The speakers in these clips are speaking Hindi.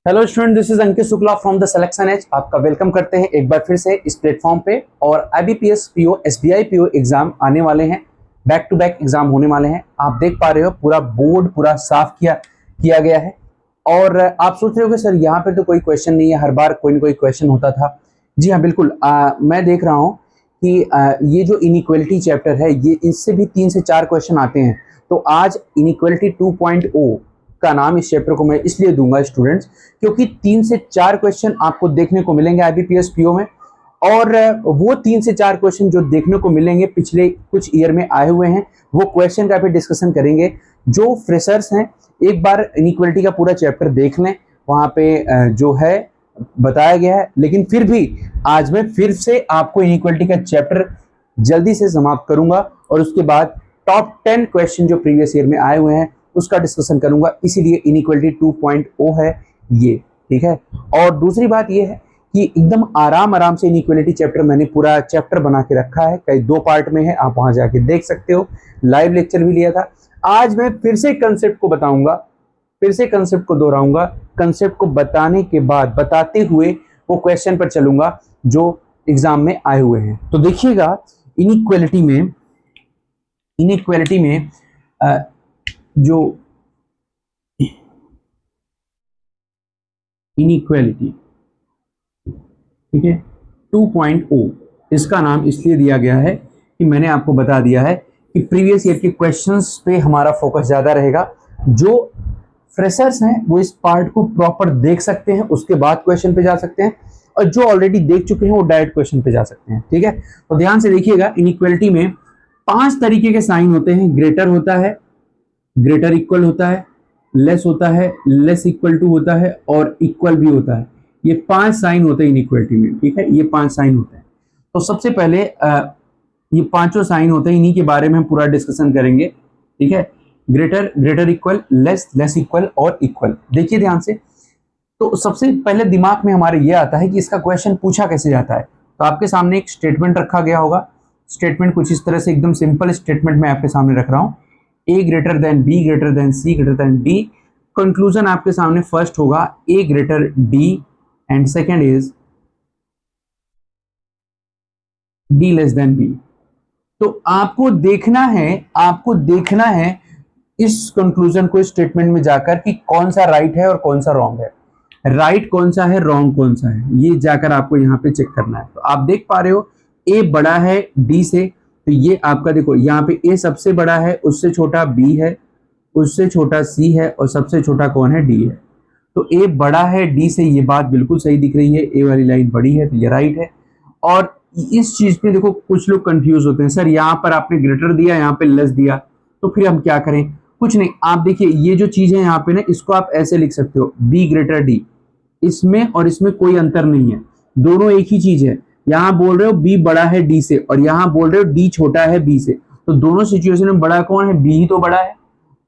Hello student, this is Ankit Shukla from the selection edge. आपका वेलकम करते हैं एक बार फिर से इस प्लेटफॉर्म पे। और IBPS PO SBI PO exam आने वाले हैं, बैक टू बैक एग्जाम होने वाले हैं। आप देख पा रहे हो पूरा बोर्ड पूरा साफ किया गया है। और आप सोच रहे हो कि सर यहाँ पे तो कोई क्वेश्चन नहीं है, हर बार कोई ना कोई क्वेश्चन होता था। जी हाँ, बिल्कुल। मैं देख रहा हूँ कि ये जो इनइक्वलिटी चैप्टर है, ये इससे भी 3 से 4 क्वेश्चन आते हैं। तो आज इनइक्वलिटी 2.0 का नाम इस चैप्टर को मैं इसलिए दूंगा स्टूडेंट्स, क्योंकि 3 से 4 क्वेश्चन आपको देखने को मिलेंगे आईबीपीएस पीओ में। और वो 3 से 4 क्वेश्चन जो देखने को मिलेंगे पिछले कुछ ईयर में आए हुए हैं, वो क्वेश्चन का भी डिस्कशन करेंगे। जो फ्रेशर्स हैं, एक बार इनइक्वलिटी का पूरा चैप्टर देख लें, वहाँ पे जो है बताया गया है। लेकिन फिर भी आज मैं फिर से आपको इनइक्वलिटी का चैप्टर जल्दी से समाप्त करूंगा और उसके बाद टॉप 10 क्वेश्चन जो प्रीवियस ईयर में आए हुए हैं उसका डिस्कशन करूंगा। इसीलिए इनइक्वलिटी 2.0 है ये, ठीक है। और दूसरी बात ये है कि एकदम आराम से इनइक्वलिटी चैप्टर मैंने पूरा चैप्टर बना के रखा है, कई 2 पार्ट में है, आप वहां जाके देख सकते हो। लाइव लेक्चर भी लिया था। आज मैं फिर से कंसेप्ट को बताऊंगा, फिर से कंसेप्ट को दोहराऊंगा। कंसेप्ट को बताने के बाद, बताते हुए वो क्वेश्चन पर चलूंगा जो एग्जाम में आए हुए हैं। तो देखिएगा, इनइक्वलिटी में जो इनइक्वलिटी, ठीक है, 2.0 इसका नाम इसलिए दिया गया है कि मैंने आपको बता दिया है कि प्रीवियस ईयर के क्वेश्चंस पे हमारा फोकस ज्यादा रहेगा। जो फ्रेशर्स हैं वो इस पार्ट को प्रॉपर देख सकते हैं, उसके बाद क्वेश्चन पे जा सकते हैं। और जो ऑलरेडी देख चुके हैं वो डायरेक्ट क्वेश्चन पे जा सकते हैं, ठीक है। तो ध्यान से देखिएगा, इनइक्वलिटी में 5 तरीके के साइन होते हैं। ग्रेटर होता है, ग्रेटर इक्वल होता है, लेस होता है, लेस इक्वल टू होता है, और इक्वल भी होता है। ये 5 साइन होते हैं इनइक्वलिटी में, ठीक है। ये 5 साइन होते हैं। तो सबसे पहले ये पांचों साइन होते हैं, इन्हीं के बारे में हम पूरा डिस्कशन करेंगे, ठीक है। Greater, greater equal, less, less equal और इक्वल। देखिए ध्यान से। तो सबसे पहले दिमाग में हमारे ये आता है कि इसका क्वेश्चन पूछा कैसे जाता है। तो आपके सामने एक स्टेटमेंट रखा गया होगा। स्टेटमेंट कुछ इस तरह से, एकदम सिंपल स्टेटमेंट मैं आपके सामने रख रहा हूं। A greater than B greater than C greater than D. Conclusion आपके सामने फर्स्ट होगा A greater D and second is D less than B. तो आपको देखना है इस कंक्लूजन को स्टेटमेंट में जाकर कि कौन सा राइट है और कौन सा रॉन्ग है। राइट कौन सा है, रॉन्ग कौन सा है, ये जाकर आपको यहाँ पे चेक करना है। तो आप देख पा रहे हो ए बड़ा है डी से, तो ये आपका देखो यहाँ पे ए सबसे बड़ा है, उससे छोटा बी है, उससे छोटा सी है, और सबसे छोटा कौन है, डी है। तो ए बड़ा है डी से, ये बात बिल्कुल सही दिख रही है। ए वाली लाइन बड़ी है तो ये राइट है। और इस चीज पे देखो कुछ लोग कंफ्यूज होते हैं, सर यहाँ पर आपने ग्रेटर दिया, यहाँ पे लेस दिया, तो फिर हम क्या करें। कुछ नहीं, आप देखिए ये जो चीज है यहाँ पे ना, इसको आप ऐसे लिख सकते हो, बी ग्रेटर डी। इसमें और इसमें कोई अंतर नहीं है, दोनों एक ही चीज है। यहाँ बोल रहे हो बी बड़ा है डी से, और यहाँ बोल रहे हो डी छोटा है बी से। तो दोनों सिचुएशन में बड़ा कौन है, बी ही तो बड़ा है।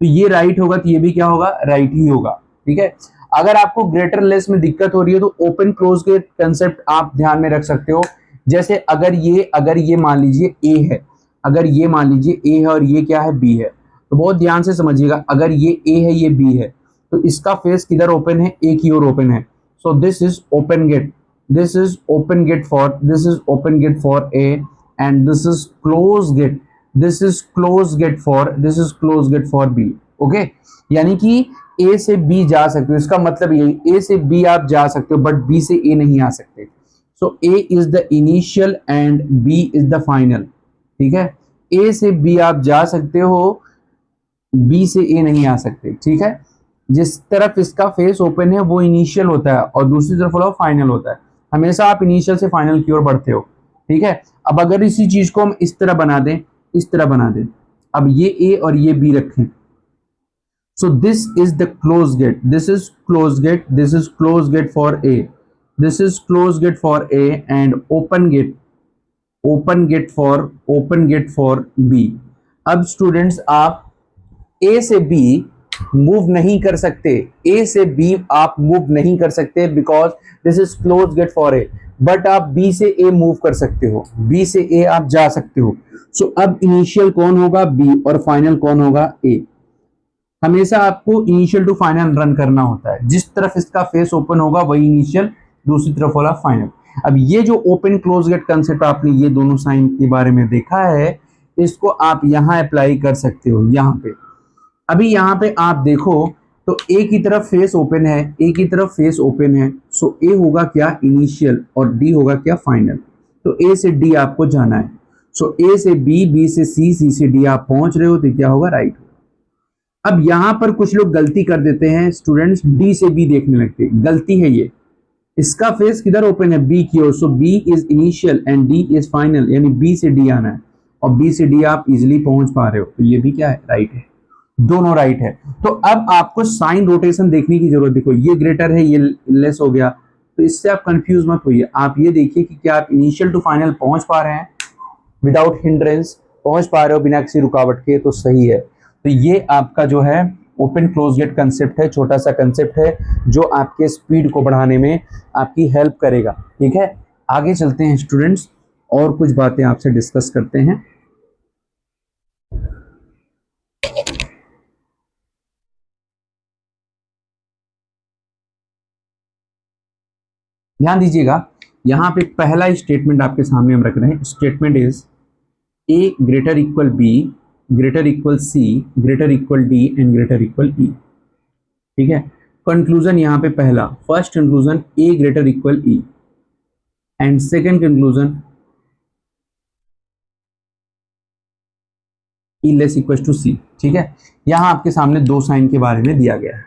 तो ये राइट होगा, तो ये भी क्या होगा, राइट ही होगा, ठीक है। अगर आपको ग्रेटर लेस में दिक्कत हो रही है तो ओपन क्लोज के कंसेप्ट आप ध्यान में रख सकते हो। जैसे अगर ये मान लीजिए ए है, अगर ये मान लीजिए ए है और ये क्या है, बी है, तो बहुत ध्यान से समझिएगा। अगर ये ए है ये बी है, तो इसका फेस किधर ओपन है, ए की ओर ओपन है। So this is open gate, this is open gate for, this is open gate for A, and this is close gate, this is close gate for, this is close gate for B. Okay, यानी कि ए से बी जा सकते हो, इसका मतलब यही, ए से बी आप जा सकते हो बट बी से ए नहीं आ सकते। So A is the initial and B is the final, ठीक है। ए से बी आप जा सकते हो, बी से ए नहीं आ सकते, ठीक है। जिस तरफ इसका फेस ओपन है वो इनिशियल होता है और दूसरी तरफ वाला फाइनल होता है। हमेशा आप इनिशियल से फाइनल की ओर बढ़ते हो, ठीक है। अब अगर इसी चीज को हम इस तरह बना दें, इस तरह बना दें, अब ये ए और ये बी रखें, so this is the close gate, this is close gate, this is close gate for a, this is close gate for a, and open gate for b। अब स्टूडेंट्स आप a से b मूव नहीं कर सकते, a से b आप मूव नहीं कर सकते because this is close gate for a, but आप b से a मूव कर सकते हो, b से a आप जा सकते हो। सो अब इनिशियल कौन होगा, b, और फाइनल कौन होगा, a। हमेशा आपको इनिशियल टू फाइनल रन करना होता है, जिस तरफ इसका फेस ओपन होगा वही इनिशियल, दूसरी तरफ वाला फाइनल। अब ये जो ओपन क्लोज गेट कंसेप्ट आपने ये दोनों साइन के बारे में देखा है, इसको आप यहां अप्लाई कर सकते हो यहां पे। अभी यहां पे आप देखो तो ए की तरफ फेस ओपन है, ए की तरफ फेस ओपन है, सो ए होगा क्या इनिशियल और डी होगा क्या फाइनल। तो ए से डी आपको जाना है, सो ए से बी, बी से सी, सी से डी आप पहुंच रहे हो तो क्या होगा राइट। अब यहां पर कुछ लोग गलती कर देते हैं स्टूडेंट्स, डी से बी देखने लगते हैं, गलती है ये। इसका फेस किधर ओपन है, बी की ओर, so B is initial and D is final, यानी बी से डी आना है और बी से डी आप इजिली पहुंच पा रहे हो, तो ये भी क्या है राइट है, दोनों राइट है। तो अब आपको साइन रोटेशन देखने की जरूरत, देखो ये ग्रेटर है ये लेस हो गया, तो इससे आप कंफ्यूज मत होइए, आप ये देखिए कि क्या आप इनिशियल टू फाइनल पहुंच पा रहे हैं विदाउट हिंड्रेंस, पहुंच पा रहे हो बिना किसी रुकावट के, तो सही है। तो ये आपका जो है ओपन क्लोज गेट कंसेप्ट है, छोटा सा कंसेप्ट है जो आपके स्पीड को बढ़ाने में आपकी हेल्प करेगा। ठीक है, आगे चलते हैं स्टूडेंट्स और कुछ बातें आपसे डिस्कस करते हैं। ध्यान दीजिएगा, यहां पे पहला स्टेटमेंट आपके सामने हम रख रहे हैं, statement is A greater equal B, greater equal C, greater equal D and greater equal E. ठीक है, कंक्लूजन यहां पे पहला, first conclusion A greater equal E and second conclusion E less equal to C. ठीक है, यहां आपके सामने दो साइन के बारे में दिया गया है।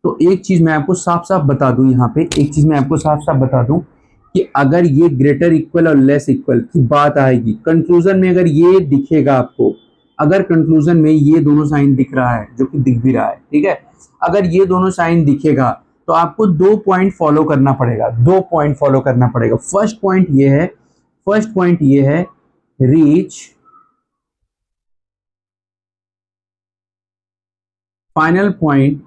तो एक चीज मैं आपको साफ साफ बता दूं, यहाँ पे एक चीज मैं आपको साफ साफ बता दूं कि अगर ये ग्रेटर इक्वल और लेस इक्वल की बात आएगी कंक्लूजन में, अगर ये दिखेगा आपको, अगर कंक्लूजन में ये दोनों साइन दिख रहा है, जो कि दिख भी रहा है, ठीक है, अगर ये दोनों साइन दिखेगा तो आपको 2 पॉइंट फॉलो करना पड़ेगा, 2 पॉइंट फॉलो करना पड़ेगा। फर्स्ट पॉइंट ये है, फर्स्ट पॉइंट ये है reach final point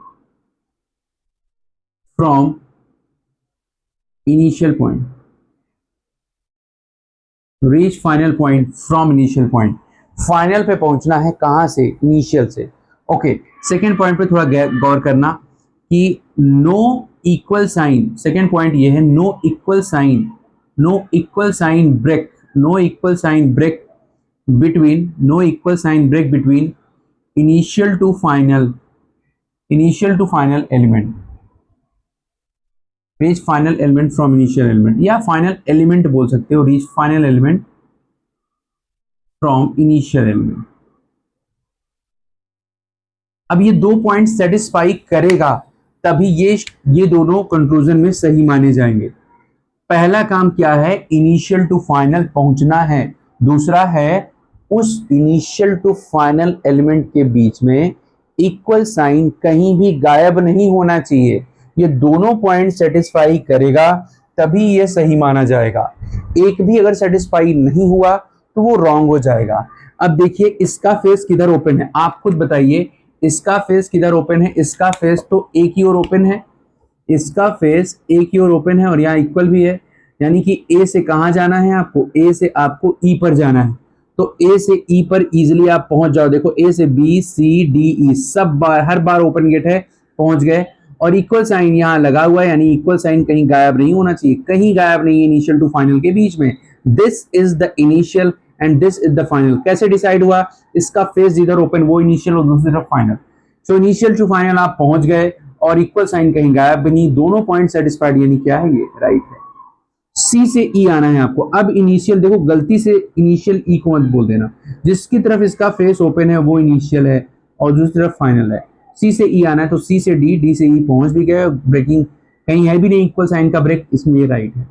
from initial point, reach final point from initial point. Final पे पहुंचना है कहां से, इनिशियल से। ओके, सेकेंड पॉइंट पे थोड़ा गौर करना कि no equal sign, second point ये है no equal sign, no equal sign break, no equal sign break between, no equal sign break between initial to final, initial to final element, reach final element from initial element, या फाइनल एलिमेंट बोल सकते हो, reach final element from initial element. अब ये 2 पॉइंट सेटिस्फाई करेगा तभी ये दोनों कंक्लूजन में सही माने जाएंगे। पहला काम क्या है, इनिशियल टू फाइनल पहुंचना है, दूसरा है उस इनिशियल टू फाइनल एलिमेंट के बीच में इक्वल साइन कहीं भी गायब नहीं होना चाहिए। ये दोनों पॉइंट सेटिस्फाई करेगा तभी ये सही माना जाएगा, एक भी अगर सेटिस्फाई नहीं हुआ तो वो रॉन्ग हो जाएगा। अब देखिए इसका फेस किधर ओपन है, आप खुद बताइए, इसका फेस किधर ओपन है, इसका फेस तो ए की ओर ओपन है, इसका फेस ए की ओर ओपन है और यहाँ इक्वल भी है, यानी कि ए से कहाँ जाना है आपको, ए से आपको ई पर जाना है, तो ए से ई पर इजिली आप पहुंच जाओ। देखो ए से बी, सी, डी, ई सब बार हर बार ओपन गेट है, पहुंच गए। और इक्वल साइन यहाँ लगा हुआ है, यानी इक्वल साइन कहीं गायब नहीं होना चाहिए, कहीं गायब नहीं है इनिशियल टू फाइनल के बीच में। This is the initial and this is the final. कैसे डिसाइड हुआ, इसका फेस जिधर ओपन वो इनिशियल और दूसरी तरफ final. So initial to final आप पहुंच गए और इक्वल साइन कहीं गायब भी नहीं, दोनों पॉइंट सेटिस्फाइड, यानी क्या है ये राइट है। सी से ई आना है आपको। अब इनिशियल देखो, गलती से इनिशियल ई को मत बोल देना, जिसकी तरफ इसका फेस ओपन है वो इनिशियल है और दूसरी तरफ फाइनल है। सी से ई आना है, तो सी से डी, डी से ई पहुंच भी गए, ब्रेकिंग कहीं है भी नहीं इक्वल साइन का ब्रेक, इसमें ये राइट है।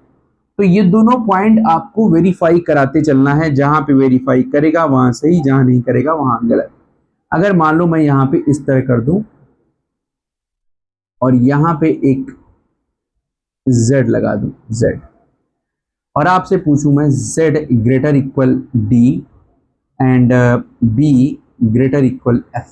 तो ये दोनों पॉइंट आपको वेरीफाई कराते चलना है, जहां पे वेरीफाई करेगा वहां सही, जहां नहीं करेगा वहां गलत। अगर मान लो मैं यहाँ पे इस तरह कर दूं और यहाँ पे एक z लगा दूं, z, और आपसे पूछूं मैं z greater equal d and b greater equal f,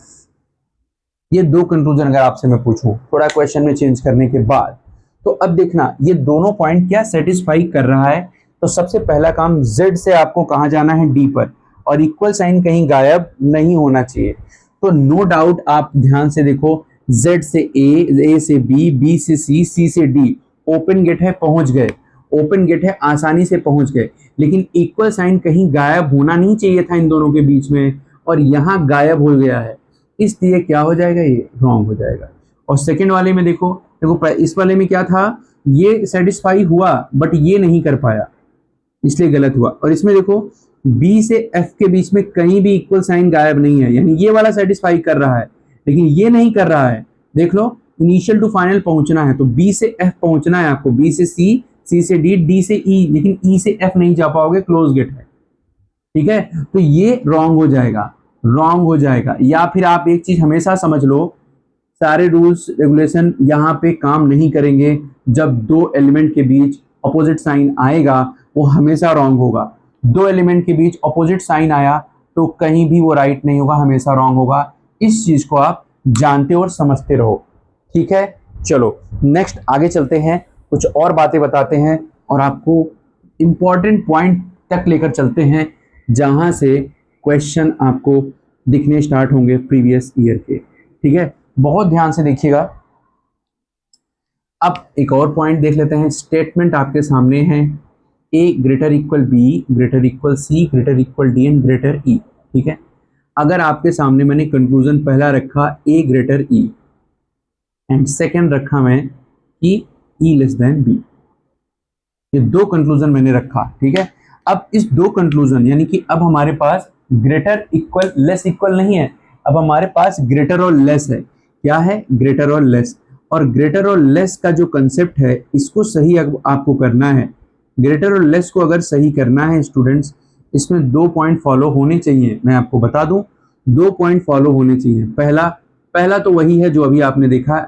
ये दो कंक्लूजन अगर आपसे मैं पूछूं थोड़ा क्वेश्चन में चेंज करने के बाद, तो अब देखना ये दोनों पॉइंट क्या सेटिस्फाई कर रहा है। तो सबसे पहला काम z से आपको कहां जाना है, d पर, और इक्वल साइन कहीं गायब नहीं होना चाहिए। तो नो डाउट आप ध्यान से देखो, Z से A से B, B से C से D, ओपन गेट है, पहुंच गए, ओपन गेट है, आसानी से पहुंच गए, लेकिन इक्वल साइन कहीं गायब होना नहीं चाहिए था इन दोनों के बीच में, और यहां गायब हो गया है, इसलिए क्या हो जाएगा, ये रॉन्ग हो जाएगा। और सेकेंड वाले में देखो, इस वाले में क्या था, ये सेटिस्फाई हुआ बट ये नहीं कर पाया, इसलिए गलत हुआ। और इसमें देखो बी से एफ के बीच में कहीं भी इक्वल साइन गायब नहीं है, यानी ये वाला सेटिस्फाई कर रहा है लेकिन ये नहीं कर रहा है। देख लो, इनिशियल टू फाइनल पहुंचना है तो बी से एफ पहुंचना है आपको, बी से सी, सी से डी, डी से ई, लेकिन ई से एफ नहीं जा पाओगे, क्लोज गेट है, ठीक है। तो ये रॉन्ग हो जाएगा, रॉन्ग हो जाएगा। या फिर आप एक चीज हमेशा समझ लो, सारे रूल्स रेगुलेशन यहाँ पे काम नहीं करेंगे, जब दो एलिमेंट के बीच अपोजिट साइन आएगा वो हमेशा रॉन्ग होगा। दो एलिमेंट के बीच अपोजिट साइन आया तो कहीं भी वो राइट नहीं होगा, हमेशा रॉन्ग होगा। इस चीज को आप जानते और समझते रहो, ठीक है। चलो नेक्स्ट आगे चलते हैं, कुछ और बातें बताते हैं और आपको इंपॉर्टेंट पॉइंट तक लेकर चलते हैं जहां से क्वेश्चन आपको दिखने स्टार्ट होंगे प्रीवियस ईयर के, ठीक है। बहुत ध्यान से देखिएगा। अब एक और पॉइंट देख लेते हैं, स्टेटमेंट आपके सामने है, A greater equal B, greater equal C, greater equal D and greater E, ठीक है। अगर आपके सामने मैंने कंक्लूजन पहला रखा A greater E and second रखा मैं कि ई लेस देन बी, ये दो कंक्लूजन मैंने रखा, ठीक है। अब इस दो कंक्लूजन यानी कि अब हमारे पास ग्रेटर इक्वल लेस इक्वल नहीं है, अब हमारे पास ग्रेटर और लेस है। क्या है, ग्रेटर और लेस। और ग्रेटर और लेस का जो कंसेप्ट है इसको सही आपको करना है। ग्रेटर और लेस को अगर सही करना है स्टूडेंट्स, इसमें दो पॉइंट फॉलो होने चाहिए, मैं आपको बता दूं, दो पॉइंट फॉलो होने चाहिए। पहला तो वही है जो अभी आपने देखा,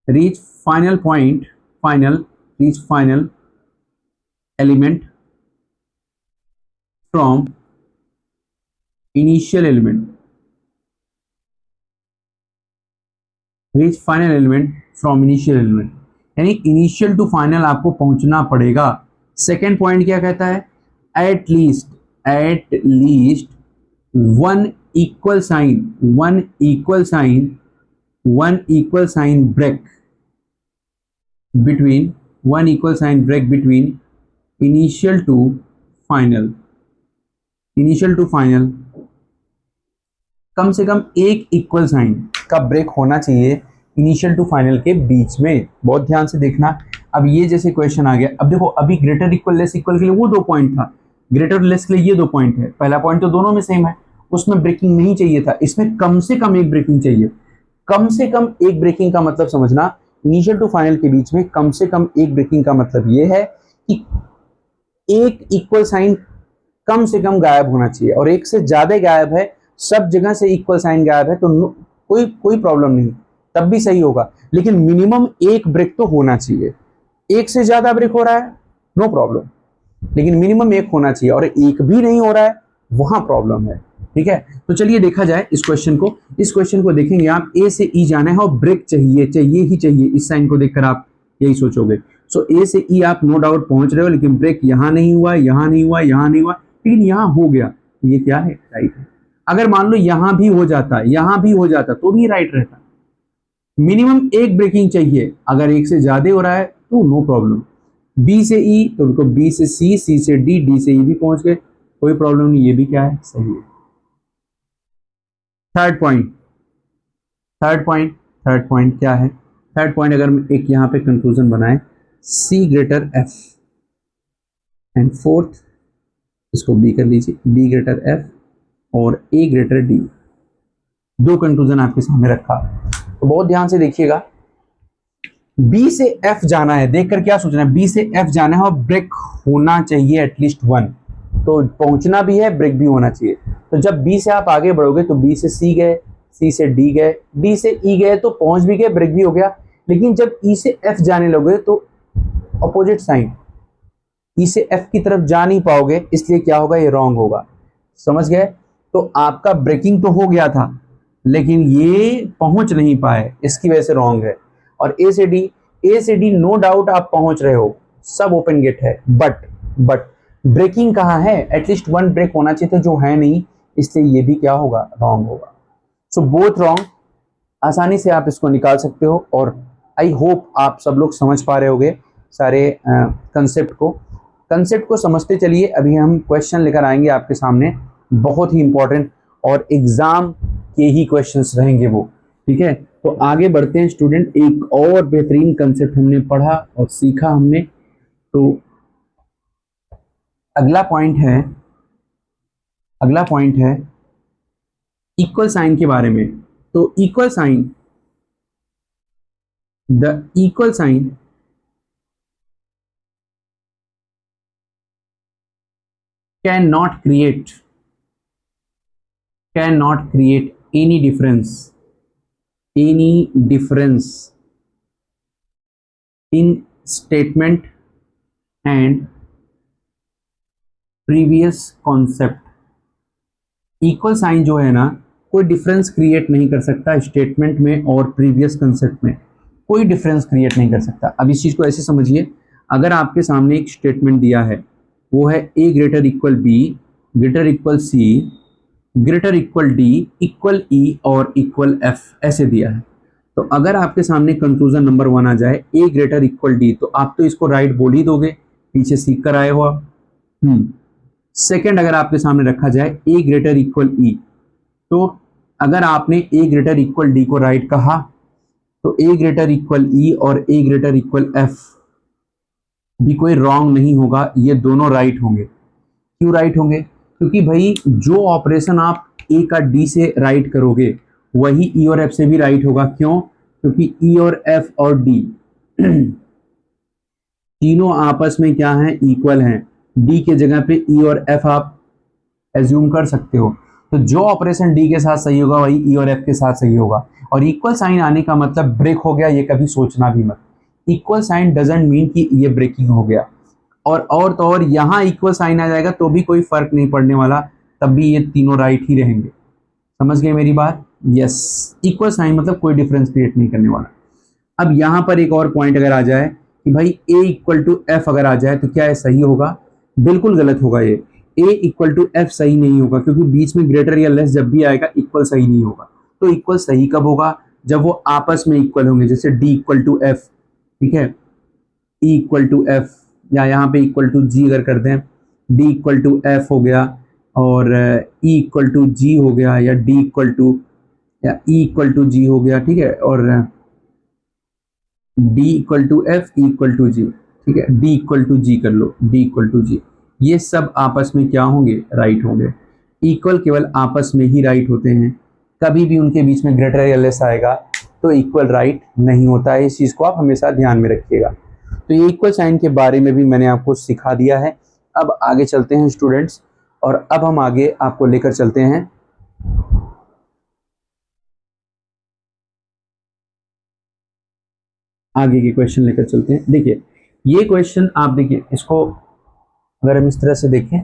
reach final point, reach final element from initial element, reach final element from initial element, यानी इनिशियल टू फाइनल आपको पहुंचना पड़ेगा। सेकेंड पॉइंट क्या कहता है, at least one equal sign break between initial to final, कम से कम एक इक्वल साइन का ब्रेक होना चाहिए इनिशियल टू फाइनल के बीच में। बहुत ध्यान से देखना। अब ये जैसे क्वेश्चन आ गया, अब देखो अभी ग्रेटर इक्वल लेस इक्वल के लिए वो दो पॉइंट था, ग्रेटर लेस के लिए ये दो पॉइंट है, पहला पॉइंट तो दोनों में सेम है, उसमें ब्रेकिंग नहीं चाहिए था, इसमें कम से कम एक ब्रेकिंग चाहिए। कम से कम एक ब्रेकिंग का मतलब समझना, इनिशियल टू फाइनल के बीच में कम से कम एक ब्रेकिंग का मतलब ये है कि एक इक्वल साइन कम से कम गायब होना चाहिए, और एक से ज्यादा गायब है, सब जगह से इक्वल साइन गायब है तो कोई प्रॉब्लम नहीं, तब भी सही होगा, लेकिन मिनिमम एक ब्रेक तो होना चाहिए। एक से ज्यादा ब्रेक हो रहा है नो प्रॉब्लम, लेकिन मिनिमम एक होना चाहिए, और एक भी नहीं हो रहा है वहां प्रॉब्लम है, ठीक है। तो चलिए देखा जाए इस क्वेश्चन को देखेंगे आप, ए से ई जाना है और ब्रेक चाहिए ही चाहिए, इस साइन को देखकर आप यही सोचोगे। सो ए से ई आप नो डाउट पहुंच रहे हो, लेकिन ब्रेक यहां नहीं हुआ, लेकिन यहां हो गया, ये क्या है, राइट है। अगर मान लो यहां भी हो जाता तो भी राइट रहता। मिनिमम एक ब्रेकिंग चाहिए, अगर एक से ज्यादा हो रहा है तो नो प्रॉब्लम। बी से ई तो उनको बी से सी, सी से डी, डी से ई भी पहुंच गए, कोई प्रॉब्लम नहीं, ये भी क्या है, सही है। थर्ड पॉइंट क्या है, थर्ड पॉइंट अगर एक यहां पे कंक्लूजन बनाए, सी ग्रेटर एफ एंड फोर्थ, इसको बी कर लीजिए, बी ग्रेटर एफ और ए ग्रेटर डी, दो कंक्लूजन आपके सामने रखा। तो बहुत ध्यान से देखिएगा, बी से एफ जाना है, देखकर क्या सोचना है, बी से एफ जाना है और ब्रेक होना चाहिए एटलीस्ट वन, तो पहुंचना भी है, ब्रेक भी होना चाहिए। तो जब बी से आप आगे बढ़ोगे तो बी से सी गए, सी से डी गए, डी से ई गए, तो पहुंच भी गए, ब्रेक भी हो गया। लेकिन जब ई से एफ जाने लोगे तो अपोजिट साइन, ई से एफ की तरफ जा नहीं पाओगे, इसलिए क्या होगा, ये रॉन्ग होगा, समझ गए। तो आपका ब्रेकिंग तो हो गया था लेकिन ये पहुंच नहीं पाए, इसकी वजह से रॉन्ग है। और ए से डी नो डाउट आप पहुंच रहे हो, सब ओपन गेट है, बट ब्रेकिंग कहाँ है, एटलीस्ट वन ब्रेक होना चाहिए था, जो है नहीं, इसलिए ये भी क्या होगा, रॉन्ग होगा। So both wrong. आसानी से आप इसको निकाल सकते हो और आई होप आप सब लोग समझ पा रहे होगे सारे कंसेप्ट को समझते चलिए। अभी हम क्वेश्चन लेकर आएंगे आपके सामने, बहुत ही इंपॉर्टेंट और एग्जाम के ही क्वेश्चंस रहेंगे वो, ठीक है। तो आगे बढ़ते हैं स्टूडेंट। एक और बेहतरीन कंसेप्ट हमने पढ़ा और सीखा हमने। तो अगला पॉइंट है इक्वल साइन के बारे में। तो equal sign, the equal sign cannot create any difference in statement and previous concept। Equal sign जो है ना, कोई डिफरेंस क्रिएट नहीं कर सकता स्टेटमेंट में और प्रीवियस कंसेप्ट में, कोई डिफरेंस क्रिएट नहीं कर सकता। अब इस चीज को ऐसे समझिए, अगर आपके सामने एक स्टेटमेंट दिया है, वो है a greater equal b greater equal c greater equal d equal e और इक्वल f, ऐसे दिया है। तो अगर आपके सामने कंक्लूजन नंबर 1 आ जाए a ग्रेटर इक्वल d, तो आप तो इसको राइट बोल ही दोगे, पीछे सीख कर आए हो आप। सेकेंड, अगर आपके सामने रखा जाए a ग्रेटर इक्वल e, तो अगर आपने a ग्रेटर इक्वल d को राइट कहा, तो a ग्रेटर इक्वल e और a ग्रेटर इक्वल f भी कोई रॉन्ग नहीं होगा, ये दोनों राइट होंगे। क्यों राइट होंगे? क्योंकि भाई जो ऑपरेशन आप ए का डी से राइट करोगे वही ई और एफ से भी राइट होगा। क्यों? क्योंकि ई और एफ और डी तीनों आपस में क्या हैं, इक्वल हैं। डी के जगह पे ई और एफ आप एज्यूम कर सकते हो। तो जो ऑपरेशन डी के साथ सही होगा वही ई और एफ के साथ सही होगा। और इक्वल साइन आने का मतलब ब्रेक हो गया, ये कभी सोचना भी मत। इक्वल साइन डजंट मीन कि ये ब्रेकिंग हो गया। और तो और यहाँ इक्वल साइन आ जाएगा तो भी कोई फर्क नहीं पड़ने वाला, तब भी ये तीनों राइट ही रहेंगे। समझ गए मेरी बात? यस, इक्वल साइन मतलब कोई डिफरेंस क्रिएट नहीं करने वाला। अब यहाँ पर एक और पॉइंट अगर आ जाए कि भाई a इक्वल टू एफ अगर आ जाए तो क्या ये सही होगा? बिल्कुल गलत होगा। ये a इक्वल टू एफ सही नहीं होगा, क्योंकि बीच में ग्रेटर या लेस जब भी आएगा इक्वल सही नहीं होगा। तो इक्वल सही कब होगा? जब वो आपस में इक्वल होंगे। जैसे d इक्वल टू एफ, ठीक है, e इक्वल टू एफ, या यहाँ पे इक्वल टू जी अगर कर दें, d इक्वल टू एफ हो गया और e इक्वल टू जी हो गया, या d इक्वल टू या e इक्वल टू जी हो गया, ठीक है, और d equal to F e equal to G, ठीक है, d इक्वल टू जी कर लो, d इक्वल टू जी। ये सब आपस में क्या होंगे? राइट होंगे। इक्वल केवल आपस में ही राइट होते हैं, कभी भी उनके बीच में ग्रेटर या लेस आएगा तो इक्वल राइट नहीं होता है। इस चीज़ को आप हमेशा ध्यान में रखिएगा। तो ये इक्वल साइन के बारे में भी मैंने आपको सिखा दिया है। अब आगे चलते हैं स्टूडेंट्स, और अब हम आगे आपको लेकर चलते हैं आगे के क्वेश्चन लेकर चलते हैं। देखिए ये क्वेश्चन आप देखिए, इसको अगर हम इस तरह से देखें,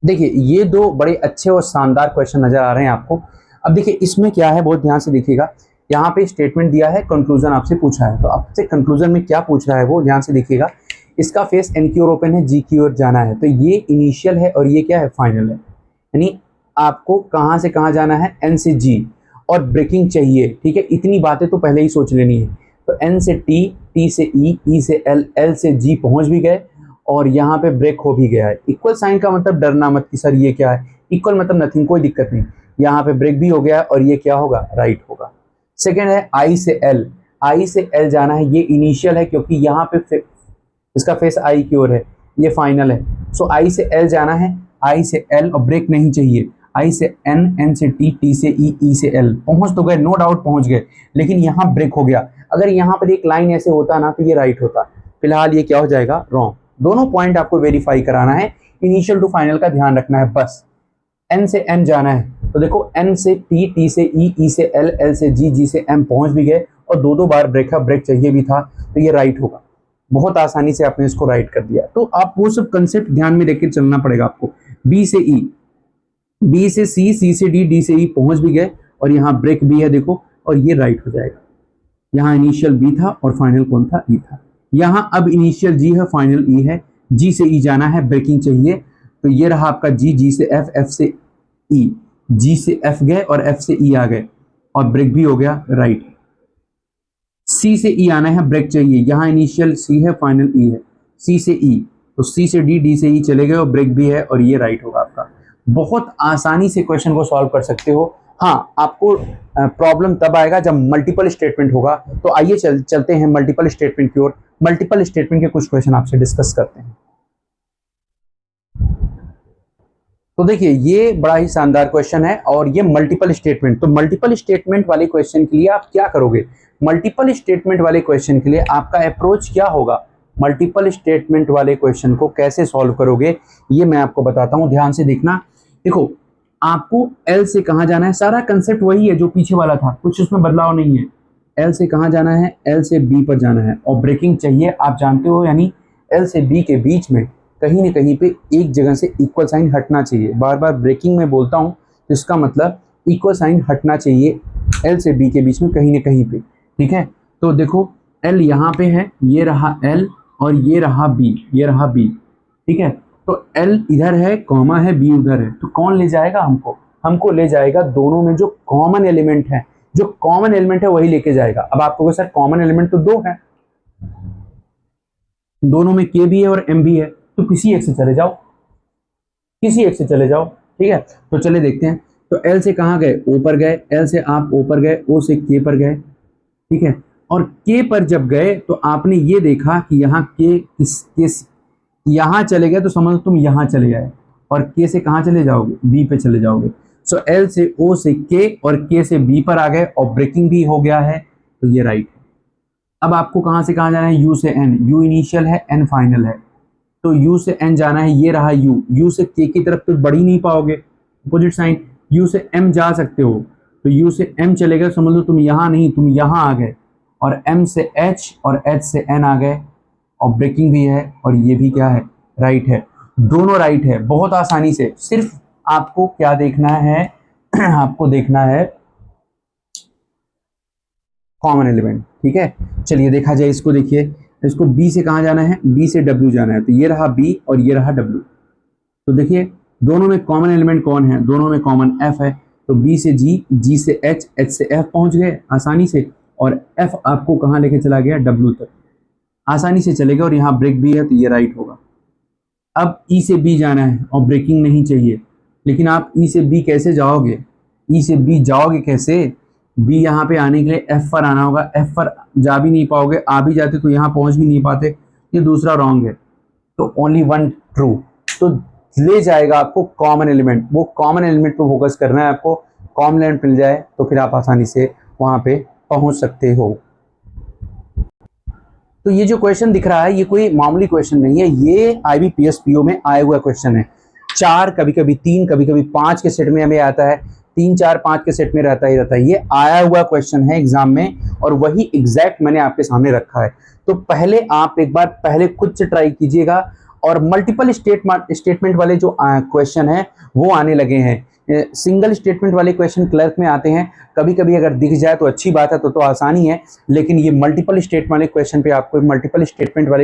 देखिए ये दो बड़े अच्छे और शानदार क्वेश्चन नजर आ रहे हैं आपको। अब देखिए इसमें क्या है, बहुत ध्यान से देखिएगा। यहाँ पे स्टेटमेंट दिया है, कंक्लूजन आपसे पूछा है, तो आपसे कंक्लूजन में क्या पूछ रहा है वो ध्यान से देखिएगा। इसका फेस एन की ओर ओपन है, जी की ओर जाना है, तो ये इनिशियल है और ये क्या है, फाइनल है। यानी आपको कहाँ से कहाँ जाना है, एन से जी, और ब्रेकिंग चाहिए, ठीक है। इतनी बातें तो पहले ही सोच लेनी है। तो एन से टी, टी से ई, ई से एल, एल से जी पहुंच भी गए और यहाँ पे ब्रेक हो भी गया है। इक्वल साइन का मतलब डरना मत कि सर ये क्या है, इक्वल मतलब नथिंग, कोई दिक्कत नहीं। यहाँ पे ब्रेक भी हो गया है और ये क्या होगा, राइट होगा। सेकेंड है आई से एल, आई से एल जाना है, ये इनिशियल है क्योंकि यहाँ पे इसका फेस आई की ओर है, ये फाइनल है। सो आई से एल जाना है, आई से एल, और ब्रेक नहीं चाहिए। आई से एन, एन से टी, टी से ई, ई से एल, पहुंच तो गए, नो डाउट पहुंच गए, लेकिन यहाँ ब्रेक हो गया। अगर यहाँ पर एक लाइन ऐसे होता ना तो ये राइट होता। फिलहाल ये क्या हो जाएगा, रॉन्ग। दोनों पॉइंट आपको वेरीफाई कराना है, इनिशियल टू फाइनल का ध्यान रखना है बस। एन से एन जाना है, तो देखो एन से टी, टी से ई, ई से एल, एल से जी, जी से एम पहुंच भी गए और दो दो बार ब्रेक चाहिए भी था, तो ये राइट होगा। बहुत आसानी से आपने इसको राइट कर दिया। तो आप वो सब कंसेप्ट ध्यान में लेकर चलना पड़ेगा आपको। बी से ई, बी से सी, सी से डी, डी से ई पहुंच भी गए और यहाँ ब्रेक बी है देखो, और ये राइट हो जाएगा। यहाँ इनिशियल बी था और फाइनल कौन था, ई था। यहाँ अब इनिशियल जी है, फाइनल ई है, जी से ई जाना है, ब्रेकिंग चाहिए, तो ये रहा आपका जी, जी से एफ, एफ से ई, जी से एफ गए और एफ से ई आ गए और ब्रेक भी हो गया, राइट। सी से ई आना है, ब्रेक चाहिए, यहाँ इनिशियल सी है, फाइनल ई है, सी से ई, तो सी से डी, डी से ई चले गए और ब्रेक भी है और ये राइट होगा आपका। बहुत आसानी से क्वेश्चन को सॉल्व कर सकते हो। हाँ, आपको प्रॉब्लम तब आएगा जब मल्टीपल स्टेटमेंट होगा। तो आइए चलते हैं मल्टीपल स्टेटमेंट की ओर। मल्टीपल स्टेटमेंट के कुछ क्वेश्चन आपसे डिस्कस करते हैं। तो देखिए, ये बड़ा ही शानदार क्वेश्चन है और ये मल्टीपल स्टेटमेंट। तो मल्टीपल स्टेटमेंट वाले क्वेश्चन के लिए आप क्या करोगे? मल्टीपल स्टेटमेंट वाले क्वेश्चन के लिए आपका अप्रोच क्या होगा? मल्टीपल स्टेटमेंट वाले क्वेश्चन को कैसे सॉल्व करोगे, ये मैं आपको बताता हूं, ध्यान से देखना। देखो, आपको एल से कहां जाना है, सारा कंसेप्ट वही है जो पीछे वाला था, कुछ उसमें बदलाव नहीं है। एल से कहां जाना है? एल से बी पर जाना है और ब्रेकिंग चाहिए, आप जानते हो, यानी एल से बी के बीच में कहीं न कहीं पे एक जगह से इक्वल साइन हटना चाहिए। बार बार ब्रेकिंग में बोलता हूं तो इसका मतलब इक्वल साइन हटना चाहिए एल से बी के बीच में कहीं न कहीं पे, ठीक है। तो देखो, एल यहाँ पे है, ये रहा एल और ये रहा बी, ये रहा बी, ठीक है। तो एल इधर है, कॉमा है, बी उधर है, तो कौन ले जाएगा हमको? हमको ले जाएगा दोनों में जो कॉमन एलिमेंट है, जो कॉमन एलिमेंट है वही लेके जाएगा। अब आपको सर कॉमन एलिमेंट तो दो है, दोनों में के भी है और एम भी है, तो किसी एक से चले जाओ, किसी एक से चले जाओ, ठीक है। तो चले देखते हैं। तो एल से कहाँ गए? ओ पर गए, एल से आप ओ पर गए, ओ से के पर गए, ठीक है। और के पर जब गए तो आपने ये देखा कि यहाँ के किस यहाँ चले गए, तो समझ तुम यहाँ चले गए, और के से कहाँ चले जाओगे? बी पे चले जाओगे। सो एल से ओ से के और के से बी पर आ गए और ब्रेकिंग भी हो गया है, तो ये राइट है। अब आपको कहाँ से कहाँ जाना है? यू से एन, यू इनिशियल है, एन फाइनल है, तो यू से एन जाना है, ये रहा यू, यू से के की तरफ तो बढ़ ही नहीं पाओगे, अपोजिट साइन। यू से एम जा सकते हो, तो यू से एम चले गए, समझ लो तुम यहाँ नहीं, तुम यहाँ आ गए, और एम से एच और एच से एन आ गए और ब्रेकिंग भी है और ये भी क्या है? राइट है। दोनों राइट है, बहुत आसानी से। सिर्फ आपको क्या देखना है? आपको देखना है कॉमन एलिमेंट, ठीक है। चलिए देखा जाए इसको, देखिए इसको बी से कहाँ जाना है? बी से डब्ल्यू जाना है, तो ये रहा बी और ये रहा डब्ल्यू। तो देखिए दोनों में कॉमन एलिमेंट कौन है? दोनों में कॉमन एफ है, तो बी से जी, जी से एच, एच से एफ पहुंच गए आसानी से, और एफ आपको कहाँ लेके चला गया? डब्ल्यू तक, आसानी से चलेगा, और यहाँ ब्रेक भी है तो ये राइट होगा। अब ई से बी जाना है और ब्रेकिंग नहीं चाहिए, लेकिन आप ई से बी कैसे जाओगे? ई से बी जाओगे कैसे? बी यहाँ पे आने के लिए एफ पर आना होगा, एफ पर जा भी नहीं पाओगे, आ भी जाते तो यहाँ पहुँच भी नहीं पाते, ये दूसरा रॉन्ग है, तो ओनली वन ट्रू। तो ले जाएगा आपको कॉमन एलिमेंट, वो कॉमन एलिमेंट पे फोकस करना है आपको। कॉमन एलिमेंट मिल जाए तो फिर आप आसानी से वहाँ पे पहुँच सकते हो। तो ये जो क्वेश्चन दिख रहा है ये कोई मामूली क्वेश्चन नहीं है, ये IBPS PO में आया हुआ क्वेश्चन है। 4, कभी कभी 3, कभी कभी 5 के सेट में हमें आता है, 3, 4, 5 के सेट में रहता ही रहता है। ये आया हुआ क्वेश्चन है एग्जाम में और वही एग्जैक्ट मैंने आपके सामने रखा है। तो पहले आप एक बार पहले खुद से ट्राई कीजिएगा, और मल्टीपल स्टेटमेंट वाले जो क्वेश्चन है वो आने लगे हैं। सिंगल स्टेटमेंट वाले क्वेश्चन क्लर्क में आते हैं, कभी कभी अगर दिख जाए तो अच्छी बात है, तो आसानी है, लेकिन ये मल्टीपल स्टेटमेंट वाले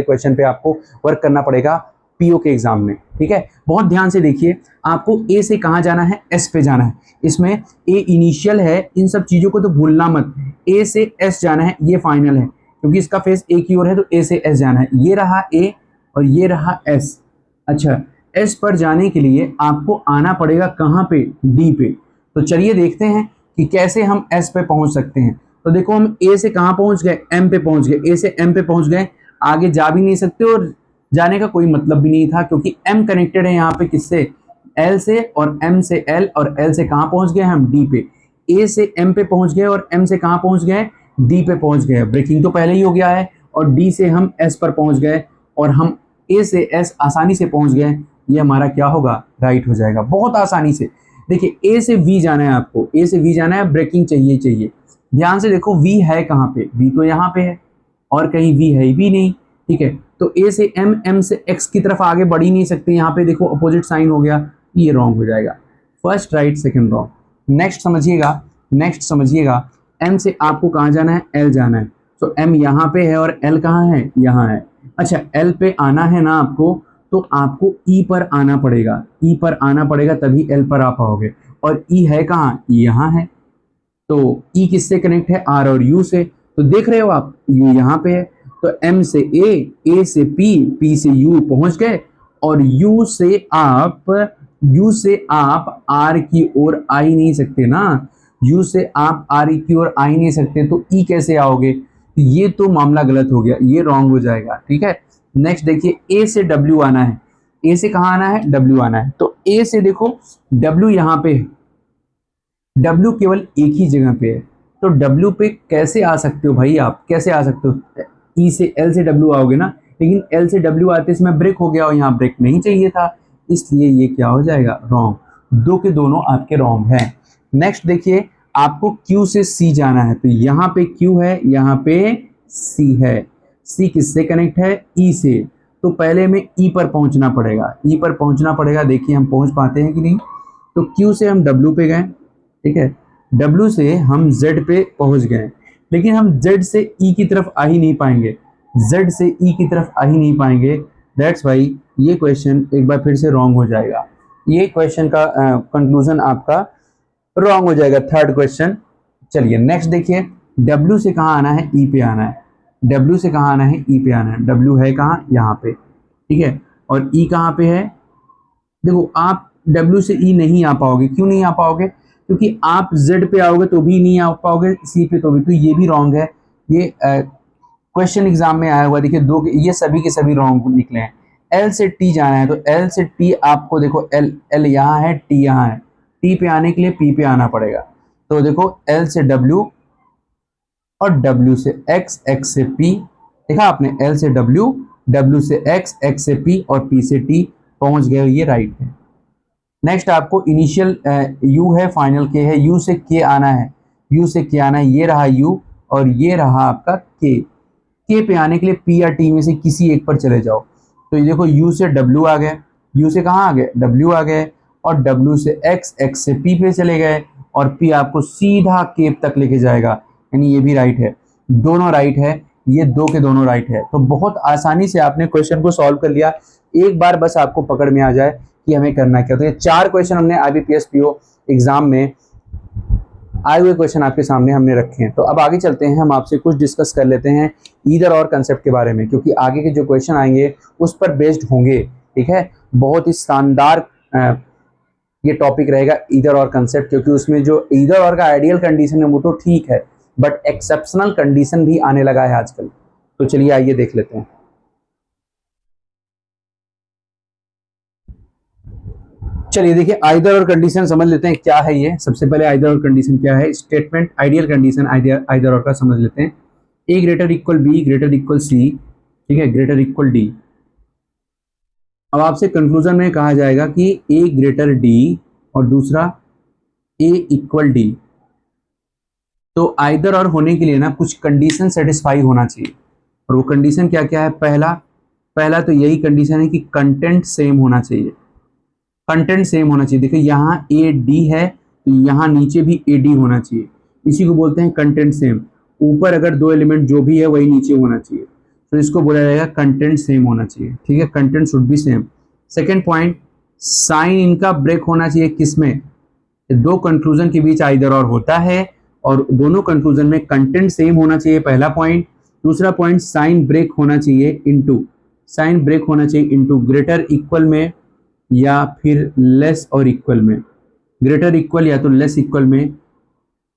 क्वेश्चन पे आपको वर्क करना पड़ेगा पीओ के एग्जाम में, ठीक है। बहुत ध्यान से देखिए, आपको ए से कहाँ जाना है? एस पे जाना है। इसमें ए इनिशियल है, इन सब चीजों को तो भूलना मत। ए से एस जाना है, ये फाइनल है क्योंकि इसका फेस ए की ओर है, तो ए से एस जाना है। ये रहा ए और ये रहा एस। अच्छा, एस पर जाने के लिए आपको आना पड़ेगा कहाँ पे? डी पे। तो चलिए देखते हैं कि कैसे हम एस पे पहुंच सकते हैं। तो देखो, हम ए से कहाँ पहुंच गए? एम पे पहुंच गए, ए से एम पे पहुंच गए, आगे जा भी नहीं सकते और जाने का कोई मतलब भी नहीं था, क्योंकि एम कनेक्टेड है यहाँ पे किससे? एल से, और एम से एल, और एल से कहाँ पहुंच गए हम? डी पे। ए से एम पे पहुंच गए और एम से कहाँ पहुंच गए? डी पे पहुंच गए। ब्रेकिंग तो पहले ही हो गया है, और डी से हम एस पर पहुंच गए और हम ए से एस आसानी से पहुंच गए। ये हमारा क्या होगा? राइट हो जाएगा बहुत आसानी से। देखिए, ए से वी जाना है आपको, ए से वी जाना है, ब्रेकिंग चाहिए। ध्यान से देखो, वी है कहाँ पे? वी तो यहाँ पे है और कहीं वी है भी नहीं, ठीक है। तो ए से एम, एम से एक्स की तरफ आगे बढ़ ही नहीं सकते, यहाँ पे देखो अपोजिट साइन हो गया, ये रॉन्ग हो जाएगा। First right, second wrong. Next समझिएगा, नेक्स्ट समझिएगा, एम से आपको कहाँ जाना है, एल जाना है। तो एम यहाँ पे है और एल कहाँ है, यहाँ है। अच्छा, एल पे आना है ना आपको, तो आपको ई पर आना पड़ेगा, ई पर आना पड़ेगा तभी एल पर आ पाओगे। और ई है कहाँ, यहाँ है। तो ई किससे कनेक्ट है, आर और यू से। तो देख रहे हो आप, यू यहाँ पे है। तो एम से ए से पी, पी से यू पहुंच गए। और यू से आप आर की ओर आ ही नहीं सकते ना। यू से आप आर की ओर आ ही नहीं सकते, तो ई कैसे आओगे। ये तो मामला गलत हो गया, ये रॉन्ग हो जाएगा। ठीक है, नेक्स्ट देखिए, ए से डब्ल्यू आना है। ए से कहाँ आना है, डब्ल्यू आना है। तो ए से देखो, डब्ल्यू यहाँ पे है, डब्ल्यू केवल एक ही जगह पे है। तो डब्ल्यू पे कैसे आ सकते हो भाई, आप कैसे आ सकते हो, ई से एल से डब्ल्यू आओगे ना। लेकिन एल से डब्ल्यू आते समय ब्रेक हो गया और यहाँ ब्रेक नहीं चाहिए था, इसलिए ये क्या हो जाएगा, रॉन्ग। दो के दोनों आपके रॉन्ग हैं। नेक्स्ट देखिए, आपको क्यू से सी जाना है। तो यहाँ पे क्यू है, यहाँ पे सी है। सी किससे कनेक्ट है, ई से। तो पहले में ई पर पहुंचना पड़ेगा, ई पर पहुंचना पड़ेगा। देखिए हम पहुंच पाते हैं कि नहीं। तो क्यू से हम डब्ल्यू पे गए, ठीक है। W से हम Z पे पहुंच गए, लेकिन हम Z से E की तरफ आ ही नहीं पाएंगे, Z से E की तरफ आ ही नहीं पाएंगे। दैट्स वाई ये क्वेश्चन एक बार फिर से रॉन्ग हो जाएगा। ये क्वेश्चन का कंक्लूजन आपका रॉन्ग हो जाएगा, थर्ड क्वेश्चन। चलिए नेक्स्ट देखिए, W से कहाँ आना है, E पे आना है। W से कहाँ आना है, E पे आना है। W है कहाँ, यहाँ पे, ठीक है। और E कहाँ पे है, देखो आप W से E नहीं आ पाओगे। क्यों नहीं आ पाओगे, क्योंकि आप Z पे आओगे तो भी नहीं आ पाओगे, C पे तो भी। तो ये भी रॉन्ग है। ये क्वेश्चन एग्जाम में आया हुआ, देखिए दो, ये सभी के सभी रॉन्ग निकले हैं। L से T जाना है, तो L से T आपको देखो, L यहाँ है, T यहाँ है। T पे आने के लिए P पे आना पड़ेगा। तो देखो L से W और W से X, X से P। देखा आपने, L से W, W से X, X से P और P से T पहुंच गए, ये राइट है। नेक्स्ट आपको इनिशियल यू है, फाइनल के है। यू से के आना है, यू से के आना है, ये रहा यू और ये रहा आपका के पे आने के लिए पी या टी में से किसी एक पर चले जाओ। तो ये देखो, यू से डब्ल्यू आ गए, यू से कहाँ आ गए, डब्ल्यू आ गए। और डब्ल्यू से एक्स, एक्स से पी पे चले गए और पी आपको सीधा के तक लेके जाएगा, यानी ये भी राइट है। दोनों राइट है, ये दो के दोनों राइट है। तो बहुत आसानी से आपने क्वेश्चन को सॉल्व कर लिया। एक बार बस आपको पकड़ में आ जाए कि हमें करना क्या। तो ये चार क्वेश्चन हमने आईबीपीएस पीओ एग्जाम में आए हुए क्वेश्चन आपके सामने हमने रखे हैं। तो अब आगे चलते हैं, हम आपसे कुछ डिस्कस कर लेते हैं ईदर और कंसेप्ट के बारे में, क्योंकि आगे के जो क्वेश्चन आएंगे उस पर बेस्ड होंगे। ठीक है, बहुत ही शानदार ये टॉपिक रहेगा, ईदर और कंसेप्ट, क्योंकि उसमें जो ईदर और का आइडियल कंडीशन है वो तो ठीक है, बट एक्सेप्शनल कंडीशन भी आने लगा है आजकल। तो चलिए आइए देख लेते हैं। चलिए देखिए, आइदर और कंडीशन समझ लेते हैं क्या है ये। सबसे पहले आइदर और कंडीशन क्या है, स्टेटमेंट आइडियल कंडीशन आइदर और का समझ लेते हैं। A greater equal B greater equal C, ठीक है, ग्रेटर इक्वल डी। अब आपसे कंक्लूजन में कहा जाएगा कि ए ग्रेटर डी और दूसरा ए इक्वल डी। तो आइदर और होने के लिए ना कुछ कंडीशन सेटिस्फाई होना चाहिए। और वो कंडीशन क्या क्या है, पहला पहला तो यही कंडीशन है कि कंटेंट सेम होना चाहिए, कंटेंट सेम होना चाहिए। देखिए यहाँ ए डी है, तो यहाँ नीचे भी ए डी होना चाहिए, इसी को बोलते हैं कंटेंट सेम। ऊपर अगर दो एलिमेंट जो भी है वही नीचे होना चाहिए, तो इसको बोला जाएगा कंटेंट सेम होना चाहिए। ठीक है, content should be same. Second point, sign इनका ब्रेक होना चाहिए, किसमें, दो कंक्लूजन के बीच आइदर और होता है और दोनों कंक्लूजन में कंटेंट सेम होना चाहिए, पहला पॉइंट। दूसरा पॉइंट, साइन ब्रेक होना चाहिए इनटू, साइन ब्रेक होना चाहिए इनटू ग्रेटर इक्वल में या फिर लेस और इक्वल में। ग्रेटर इक्वल या तो लेस इक्वल में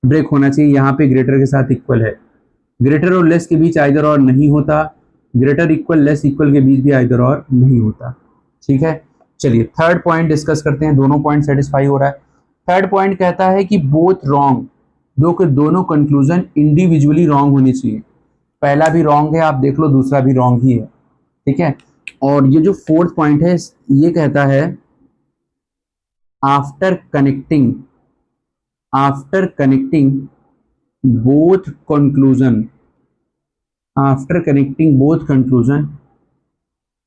ब्रेक होना चाहिए, यहाँ पे ग्रेटर के साथ इक्वल है। ग्रेटर और लेस के बीच आइदर और नहीं होता, ग्रेटर इक्वल लेस इक्वल के बीच भी आइदर और नहीं होता। ठीक है, चलिए थर्ड पॉइंट डिस्कस करते हैं। दोनों पॉइंट सेटिस्फाई हो रहा है। थर्ड पॉइंट कहता है कि बोथ रॉन्ग, दो के दोनों कंक्लूजन इंडिविजुअली रॉन्ग होनी चाहिए। पहला भी रॉन्ग है, आप देख लो, दूसरा भी रॉन्ग ही है। ठीक है, और ये जो फोर्थ पॉइंट है ये कहता है after connecting, after connecting both conclusion, after connecting both conclusion,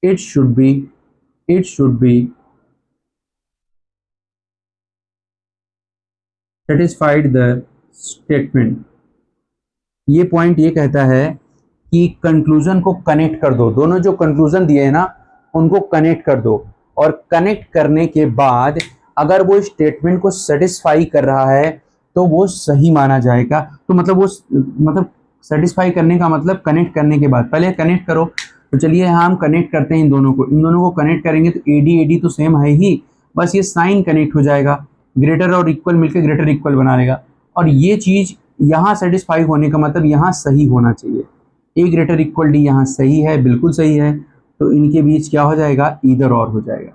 it should be, it should be satisfied the statement, ये पॉइंट ये कहता है कि कंक्लूजन को कनेक्ट कर दो, दोनों जो कंक्लूजन दिए हैं ना उनको कनेक्ट कर दो, और कनेक्ट करने के बाद अगर वो स्टेटमेंट को सेटिस्फाई कर रहा है तो वो सही माना जाएगा। तो मतलब वो मतलब सेटिस्फाई करने का मतलब कनेक्ट करने के बाद, पहले कनेक्ट करो। तो चलिए यहाँ हम कनेक्ट करते हैं इन दोनों को कनेक्ट करेंगे तो एडी एडी तो सेम है ही, बस ये साइन कनेक्ट हो जाएगा, ग्रेटर और इक्वल मिलकर ग्रेटर इक्वल बना लेगा। और ये चीज यहाँ सेटिस्फाई होने का मतलब यहाँ सही होना चाहिए, ए ग्रेटर इक्वल डी यहाँ सही है, बिल्कुल सही है। तो इनके बीच क्या हो जाएगा, ईदर और हो जाएगा।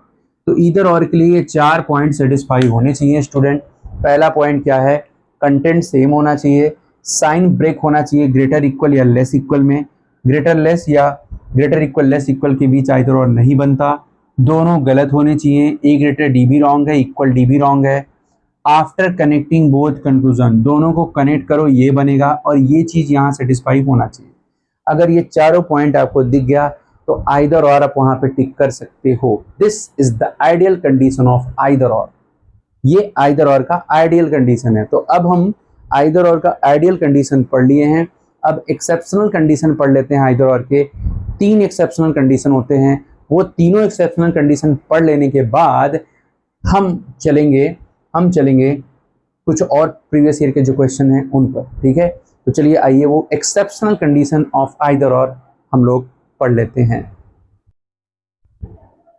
तो ईदर और के लिए 4 पॉइंट सेटिस्फाई होने चाहिए स्टूडेंट। पहला पॉइंट क्या है, कंटेंट सेम होना चाहिए, साइन ब्रेक होना चाहिए ग्रेटर इक्वल या लेस इक्वल में, ग्रेटर लेस या ग्रेटर इक्वल लेस इक्वल के बीच ईदर और नहीं बनता, दोनों गलत होने चाहिए, ए ग्रेटर डी भी रॉन्ग है, इक्वल डी भी रॉन्ग है। आफ्टर कनेक्टिंग बोथ कंक्लूजन, दोनों को कनेक्ट करो ये बनेगा, और ये चीज यहाँ सेटिस्फाई होना चाहिए। अगर ये चारों पॉइंट आपको दिख गया तो आइदर और आप वहां पे टिक कर सकते हो। This is the ideal condition of either और, ये आइदर और का आइडियल कंडीशन है। तो अब हम आइदर और का आइडियल कंडीशन पढ़ लिए हैं, अब एक्सेप्शनल कंडीशन पढ़ लेते हैं। आइदर और के 3 एक्सेप्शनल कंडीशन होते हैं, वो तीनों एक्सेप्शनल कंडीशन पढ़ लेने के बाद हम चलेंगे कुछ और प्रीवियस ईयर के जो क्वेश्चन हैं उन पर, ठीक है। तो चलिए आइए वो एक्सेप्शनल कंडीशन ऑफ आइदर और हम लोग पढ़ लेते हैं।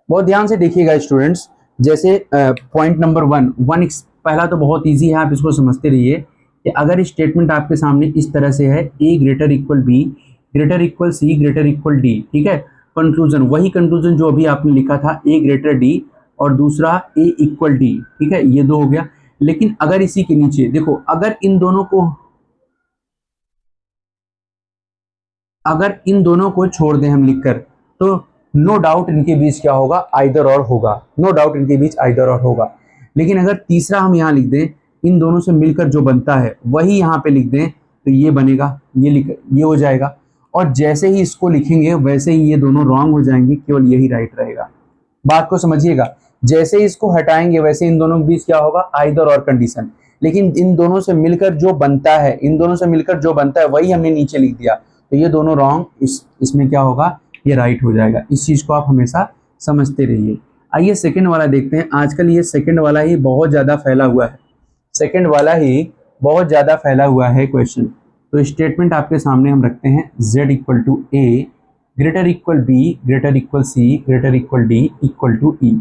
बहुत ध्यान से देखिएगा स्टूडेंट्स, जैसे पॉइंट नंबर 1 पहला तो बहुत इजी है, आप इसको समझते रहिए कि अगर स्टेटमेंट आपके सामने इस तरह से है, A greater equal B greater equal C greater equal D, ठीक है। कंक्लूजन वही कंक्लूजन जो अभी आपने लिखा था, ए ग्रेटर डी और दूसरा ए इक्वल डी, ठीक है, ये 2 हो गया। लेकिन अगर इसी के नीचे देखो, अगर इन दोनों को छोड़ दें हम लिखकर, तो नो डाउट इनके बीच क्या होगा, आइदर और होगा, नो डाउट इनके बीच आइदर और होगा। लेकिन अगर तीसरा हम यहाँ लिख दें, इन दोनों से मिलकर जो बनता है वही यहाँ पे लिख दें, तो ये बनेगा, ये हो जाएगा। और जैसे ही इसको लिखेंगे वैसे ही ये दोनों रॉन्ग हो जाएंगे, केवल यही राइट रहेगा। बात को समझिएगा, जैसे ही इसको हटाएंगे वैसे इन दोनों के बीच क्या होगा, आइदर और कंडीशन। लेकिन इन दोनों से मिलकर जो बनता है वही हमने नीचे लिख दिया, तो ये दोनों रॉन्ग, इसमें क्या होगा, ये राइट हो जाएगा। इस चीज को आप हमेशा समझते रहिए। आइए सेकंड वाला देखते हैं। आजकल ये सेकंड वाला ही बहुत ज्यादा फैला हुआ है क्वेश्चन। तो स्टेटमेंट आपके सामने हम रखते हैं, z equal to A greater equal B greater equal C greater equal D equal to E.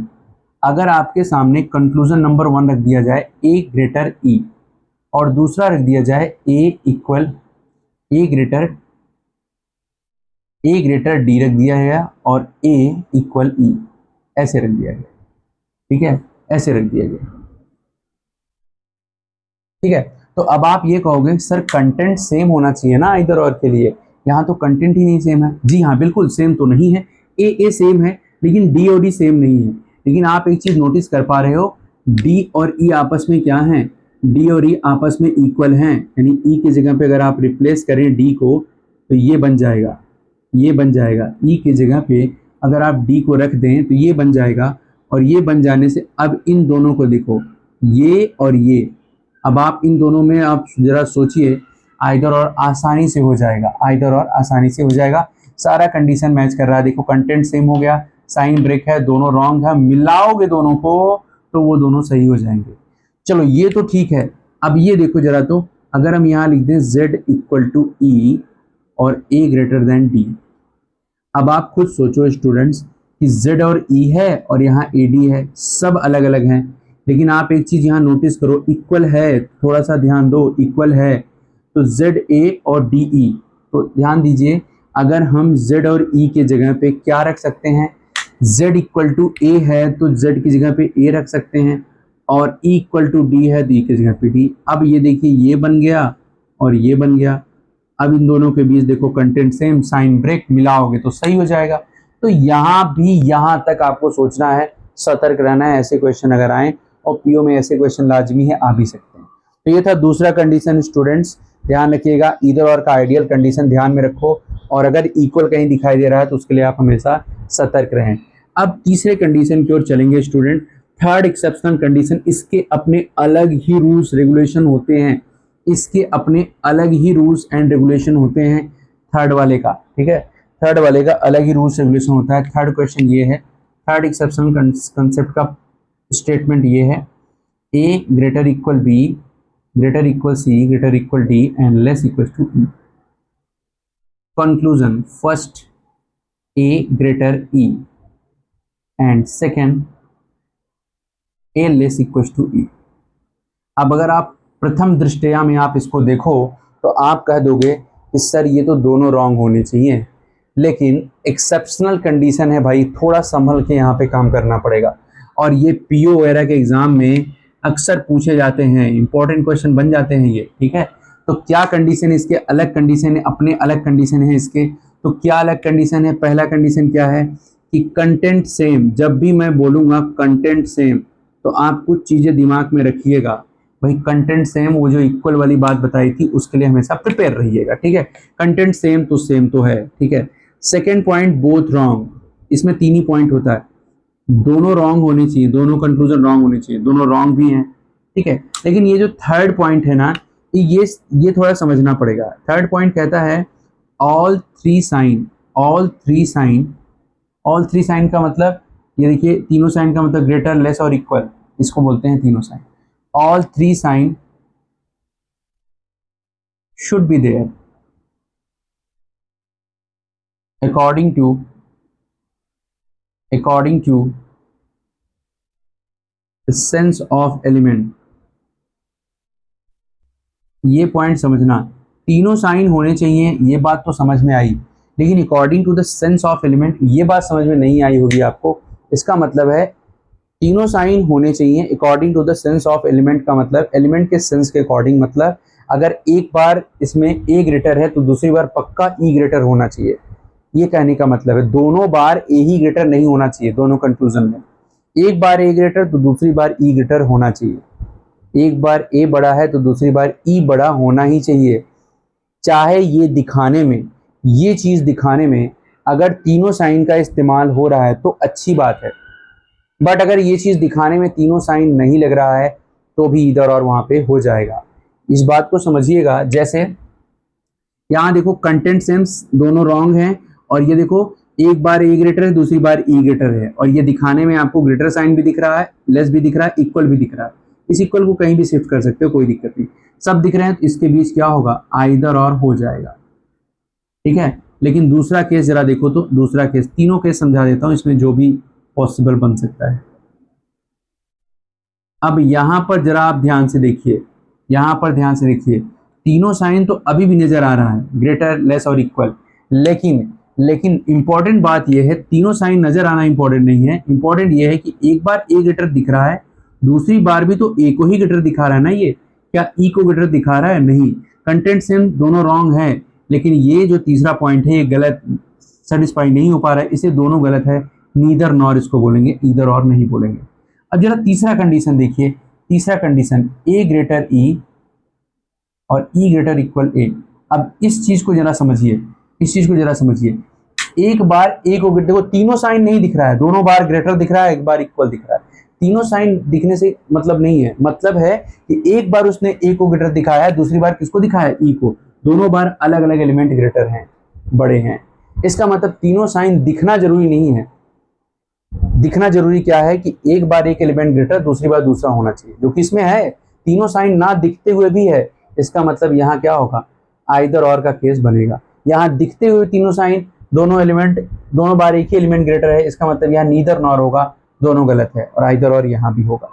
अगर आपके सामने कंक्लूजन नंबर 1 रख दिया जाए ए ग्रेटर ई, और दूसरा रख दिया जाए ए ग्रेटर डी रख दिया गया, और ए इक्वल ई ऐसे रख दिया गया, ठीक है, ऐसे रख दिया गया, ठीक है। तो अब आप ये कहोगे सर कंटेंट सेम होना चाहिए ना इधर और के लिए, यहाँ तो कंटेंट ही नहीं सेम है। जी हाँ, बिल्कुल सेम तो नहीं है, ए सेम है लेकिन डी और डी सेम नहीं है। लेकिन आप एक चीज नोटिस कर पा रहे हो, डी और ई आपस में क्या है, डी और ई आपस में इक्वल हैं, यानी ई की जगह पे अगर आप रिप्लेस करें डी को तो ये बन जाएगा, ई की जगह पे अगर आप डी को रख दें तो ये बन जाएगा। और ये बन जाने से अब इन दोनों को देखो, ये और ये, अब आप इन दोनों में आप जरा सोचिए, आइदर और आसानी से हो जाएगा, सारा कंडीशन मैच कर रहा है। देखो कंटेंट सेम हो गया, साइन ब्रेक है, दोनों रॉन्ग है, मिलाओगे दोनों को तो वो दोनों सही हो जाएंगे। चलो ये तो ठीक है। अब ये देखो जरा, तो अगर हम यहाँ लिख दें z इक्वल टू ई और a ग्रेटर देन d, अब आप खुद सोचो स्टूडेंट्स कि z और e है और यहाँ ad है, सब अलग अलग हैं। लेकिन आप एक चीज यहाँ नोटिस करो, इक्वल है, थोड़ा सा ध्यान दो, इक्वल है तो ZA और DE। तो ध्यान दीजिए, अगर हम Z और E के जगह पे क्या रख सकते हैं, Z इक्वल टू A है तो Z की जगह पे A रख सकते हैं, और E इक्वल टू D है तो E की जगह पे D। अब ये देखिए, ये बन गया और ये बन गया। अब इन दोनों के बीच देखो कंटेंट सेम, साइन ब्रेक, मिलाओगे तो सही हो जाएगा। तो यहाँ भी, यहाँ तक आपको सोचना है, सतर्क रहना है, ऐसे क्वेश्चन अगर आए, और पीओ में ऐसे क्वेश्चन लाजमी है, आ भी सकते हैं। तो ये था दूसरा कंडीशन स्टूडेंट्स, ध्यान रखिएगा, ईदर और का आइडियल कंडीशन ध्यान में रखो, और अगर इक्वल कहीं दिखाई दे रहा है तो उसके लिए आप हमेशा सतर्क रहें। अब तीसरे कंडीशन की ओर चलेंगे स्टूडेंट, थर्ड एक्सेप्शनल कंडीशन। इसके अपने अलग ही रूल्स रेगुलेशन होते हैं, इसके अपने अलग ही रूल्स एंड रेगुलेशन होते हैं थर्ड वाले का, ठीक है, थर्ड वाले का अलग ही रूल्स रेगुलेशन होता है। थर्ड क्वेश्चन ये है, थर्ड एक्सेप्शनल कंसेप्ट का स्टेटमेंट ये है, A greater equal B greater equal C greater equal D and less equal to E. Conclusion, first A greater E and second A less equal to E. अब अगर आप प्रथम दृष्टया में आप इसको देखो तो आप कह दोगे कि सर ये तो दोनों रॉन्ग होने चाहिए, लेकिन एक्सेप्शनल कंडीशन है भाई, थोड़ा संभल के यहाँ पे काम करना पड़ेगा। और ये पीओ वगैरह के एग्जाम में अक्सर पूछे जाते हैं, इंपॉर्टेंट क्वेश्चन बन जाते हैं ये, ठीक है। तो क्या कंडीशन है इसके, अलग कंडीशन है, अपने अलग कंडीशन है इसके। तो क्या अलग कंडीशन है, पहला कंडीशन क्या है कि कंटेंट सेम। जब भी मैं बोलूँगा कंटेंट सेम तो आप कुछ चीज़ें दिमाग में रखिएगा भाई, कंटेंट सेम, वो जो इक्वल वाली बात बताई थी उसके लिए हमेशा प्रिपेयर रहिएगा, ठीक है। कंटेंट सेम तो है, ठीक है। सेकेंड पॉइंट, बोथ रॉन्ग, इसमें 3 ही पॉइंट होता है, दोनों रॉन्ग होने चाहिए, दोनों कंक्लूजन रॉन्ग होने चाहिए, दोनों रॉन्ग भी हैं, ठीक है। लेकिन ये जो थर्ड पॉइंट है ना, ये थोड़ा समझना पड़ेगा। थर्ड पॉइंट कहता है all three sign, all three sign, all three sign का मतलब ये देखिए, तीनों साइन का मतलब ग्रेटर, लेस और इक्वल, इसको बोलते हैं तीनों sign. All three sign should be there according to the sense of element। ये पॉइंट समझना, तीनों साइन होने चाहिए, ये बात तो समझ में आई, लेकिन according to the sense of element ये बात समझ में नहीं आई होगी आपको। इसका मतलब है तीनों साइन होने चाहिए according to the sense of element का मतलब एलिमेंट के सेंस के अकॉर्डिंग, मतलब अगर एक बार इसमें ए ग्रेटर है तो दूसरी बार पक्का ई ग्रेटर होना चाहिए, ये कहने का मतलब है। दोनों बार ए ही ग्रेटर नहीं होना चाहिए, दोनों कंक्लूजन में एक बार ए ग्रेटर तो दूसरी बार ई ग्रेटर होना चाहिए, एक बार ए बड़ा है तो दूसरी बार ई बड़ा होना ही चाहिए। चाहे ये दिखाने में, ये चीज़ दिखाने में अगर तीनों साइन का इस्तेमाल हो रहा है तो अच्छी बात है, बट अगर ये चीज़ दिखाने में तीनों साइन नहीं लग रहा है तो भी इधर और वहाँ पे हो जाएगा। इस बात को समझिएगा। जैसे यहाँ देखो कंटेंट सेम्स दोनों रॉन्ग हैं, और ये देखो एक बार ए ग्रेटर है दूसरी बार ई ग्रेटर है, और ये दिखाने में आपको ग्रेटर साइन भी दिख रहा है, लेस भी दिख रहा है, इक्वल भी दिख रहा है। इस इक्वल को कहीं भी शिफ्ट कर सकते हो, कोई दिक्कत नहीं, सब दिख रहे हैं तो इसके बीच क्या होगा, आइदर और हो जाएगा, ठीक है। लेकिन दूसरा केस जरा देखो, तो दूसरा केस, तीनों केस समझा देता हूं इसमें जो भी पॉसिबल बन सकता है। अब यहां पर जरा आप ध्यान से देखिए, यहां पर ध्यान से देखिए, तीनों साइन तो अभी भी नजर आ रहा है, ग्रेटर, लेस और इक्वल, लेकिन इंपॉर्टेंट बात यह है, तीनों साइन नजर आना इंपॉर्टेंट नहीं है, इंपॉर्टेंट यह है कि एक बार ए ग्रेटर दिख रहा है, दूसरी बार भी तो ए को ही ग्रेटर दिखा रहा है ना, ये क्या ई को ग्रेटर दिखा रहा है, नहीं। कंटेंट सेम दोनों रॉन्ग है, लेकिन ये जो तीसरा पॉइंट है ये गलत, सेटिस्फाई नहीं हो पा रहा है, इसे दोनों गलत है, नीदर नॉर इसको बोलेंगे, ईदर और नहीं बोलेंगे। अब जरा तीसरा कंडीशन देखिए, तीसरा कंडीशन ए ग्रेटर ई और ई ग्रेटर इक्वल ए। अब इस चीज को जरा समझिए, इस चीज को जरा समझिए, एक बार ए को देखो, तीनों साइन नहीं दिख रहा है, दोनों बार ग्रेटर दिख रहा है, एक बार इक्वल दिख रहा है, तीनों साइन दिखने से मतलब नहीं है, मतलब है कि एक बार उसने ए को ग्रेटर दिखाया है, दूसरी बार किसको दिखाया है, ई को, दोनों बार अलग अलग एलिमेंट ग्रेटर हैं, बड़े हैं। इसका मतलब तीनों साइन दिखना जरूरी नहीं है, दिखना जरूरी क्या है कि एक बार एक एलिमेंट ग्रेटर दूसरी बार दूसरा होना चाहिए, जो कि इसमें है, तीनों साइन ना दिखते हुए भी है, इसका मतलब यहाँ क्या होगा, आइदर और का केस बनेगा। यहाँ दिखते हुए तीनों साइन, दोनों एलिमेंट, दोनों बार एक ही एलिमेंट ग्रेटर है, इसका मतलब यहाँ नीदर नॉर होगा, दोनों गलत है, और आइदर और यहाँ भी होगा।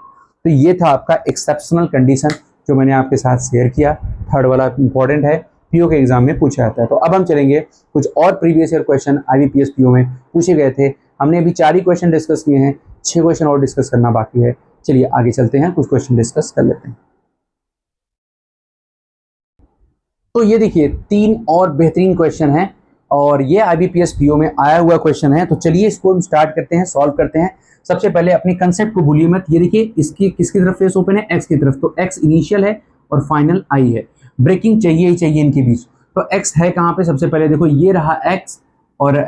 तो ये था आपका एक्सेप्शनल कंडीशन जो मैंने आपके साथ शेयर किया, थर्ड वाला इंपॉर्टेंट है, पीओ के एग्जाम में पूछा जाता है। तो अब हम चलेंगे कुछ और previous year question IBPS PO में पूछे गए थे। हमने अभी 4 ही क्वेश्चन डिस्कस किए हैं, 6 क्वेश्चन और डिस्कस करना बाकी है। चलिए आगे चलते हैं, कुछ क्वेश्चन डिस्कस कर लेते हैं। तो ये देखिए 3 और बेहतरीन क्वेश्चन हैं, और ये आईबीपीएस पीओ में आया हुआ क्वेश्चन है। तो चलिए इसको हम स्टार्ट करते हैं, सॉल्व करते हैं। सबसे पहले अपनी कंसेप्ट को भूलिए मत। ये देखिए इसकी किसकी तरफ फेस ओपन है, एक्स की तरफ, तो एक्स इनिशियल है और फाइनल आई है, ब्रेकिंग चाहिए ही चाहिए इनके बीच। तो एक्स है कहाँ पे, सबसे पहले देखो ये रहा एक्स, और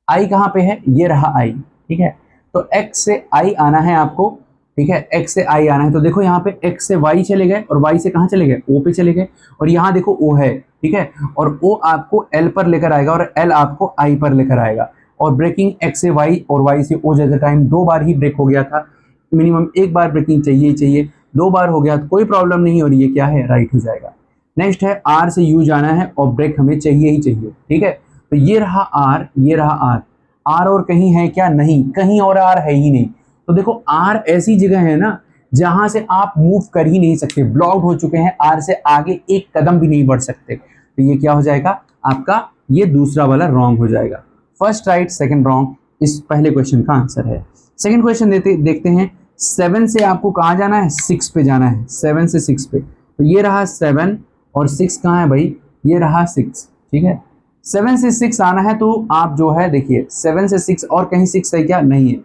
आई कहाँ पे है, ये रहा आई, ठीक है। तो एक्स से आई आना है आपको, ठीक है, x से i आना है, तो देखो यहाँ पे x से y चले गए और y से कहाँ चले गए, o पे चले गए, और यहाँ देखो o है, ठीक है, और o आपको l पर लेकर आएगा और l आपको i पर लेकर आएगा, और ब्रेकिंग x से y और y से o जैसे टाइम 2 बार ही ब्रेक हो गया था, मिनिमम 1 बार ब्रेकिंग चाहिए ही चाहिए, 2 बार हो गया तो कोई प्रॉब्लम नहीं, और ये क्या है, राइट हो जाएगा। नेक्स्ट है r से u जाना है और ब्रेक हमें चाहिए ही चाहिए, ठीक है, तो ये रहा r, ये रहा r, r और कहीं है क्या, नहीं, कहीं और r है ही नहीं, तो देखो r ऐसी जगह है ना जहां से आप मूव कर ही नहीं सकते, ब्लॉक्ड हो चुके हैं, r से आगे एक कदम भी नहीं बढ़ सकते, तो ये क्या हो जाएगा आपका, ये दूसरा वाला रॉन्ग हो जाएगा। फर्स्ट राइट सेकंड रॉन्ग इस पहले क्वेश्चन का आंसर है। सेकंड क्वेश्चन देखते हैं, 7 से आपको कहाँ जाना है, 6 पे जाना है, 7 से 6 पे, तो ये रहा 7 और 6 कहाँ है भाई, ये रहा 6, ठीक है, 7 से 6 आना है, तो आप जो है देखिए 7 से 6 और कहीं 6 है क्या, नहीं है,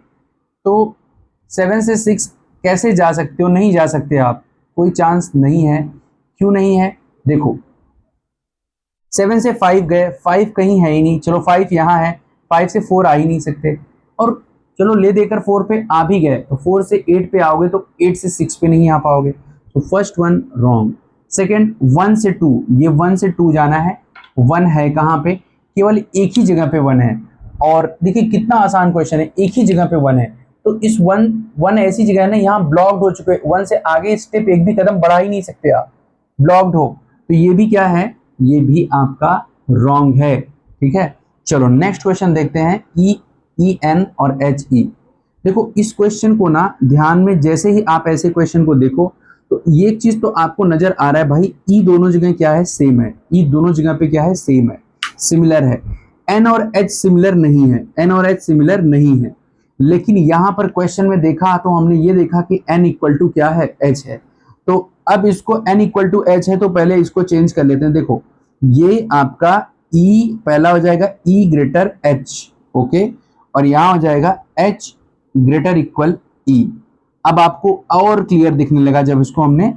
तो 7 से 6 कैसे जा सकते हो, नहीं जा सकते आप, कोई चांस नहीं है, क्यों नहीं है, देखो 7 से 5 गए, 5 कहीं है ही नहीं, चलो 5 यहाँ है, 5 से 4 आ ही नहीं सकते, और चलो ले देकर 4 पे आ भी गए, तो 4 से 8 पे आओगे तो 8 से 6 पे नहीं आ पाओगे, तो फर्स्ट वन रॉन्ग। सेकंड 1 से 2, ये 1 से 2 जाना है, 1 है कहाँ पे, केवल एक ही जगह पे 1 है, और देखिए कितना आसान क्वेश्चन है, एक ही जगह पे 1 है, तो इस 1 ऐसी जगह है ना, यहाँ ब्लॉक्ड हो चुके, 1 से आगे स्टेप एक भी कदम बढ़ा ही नहीं सकते आप, ब्लॉक्ड हो, तो ये भी क्या है, ये भी आपका रॉन्ग है, ठीक है। चलो नेक्स्ट क्वेश्चन देखते हैं, ई एन और एच ई। देखो इस क्वेश्चन को ना ध्यान में, जैसे ही आप ऐसे क्वेश्चन को देखो तो ये चीज तो आपको नजर आ रहा है भाई, ई दोनों जगह क्या है, सेम है, ई दोनों जगह पे क्या है, सेम है, सिमिलर है, एन और एच सिमिलर नहीं है, एन और एच सिमिलर नहीं है, लेकिन यहां पर क्वेश्चन में देखा तो हमने ये देखा कि n इक्वल टू क्या है, h है, तो अब इसको n इक्वल टू h है, तो पहले इसको चेंज कर लेते हैं, देखो ये आपका e पहला हो जाएगा e ग्रेटर h, ओके, और यहां हो जाएगा h ग्रेटर इक्वल e। अब आपको और क्लियर दिखने लगा जब इसको हमने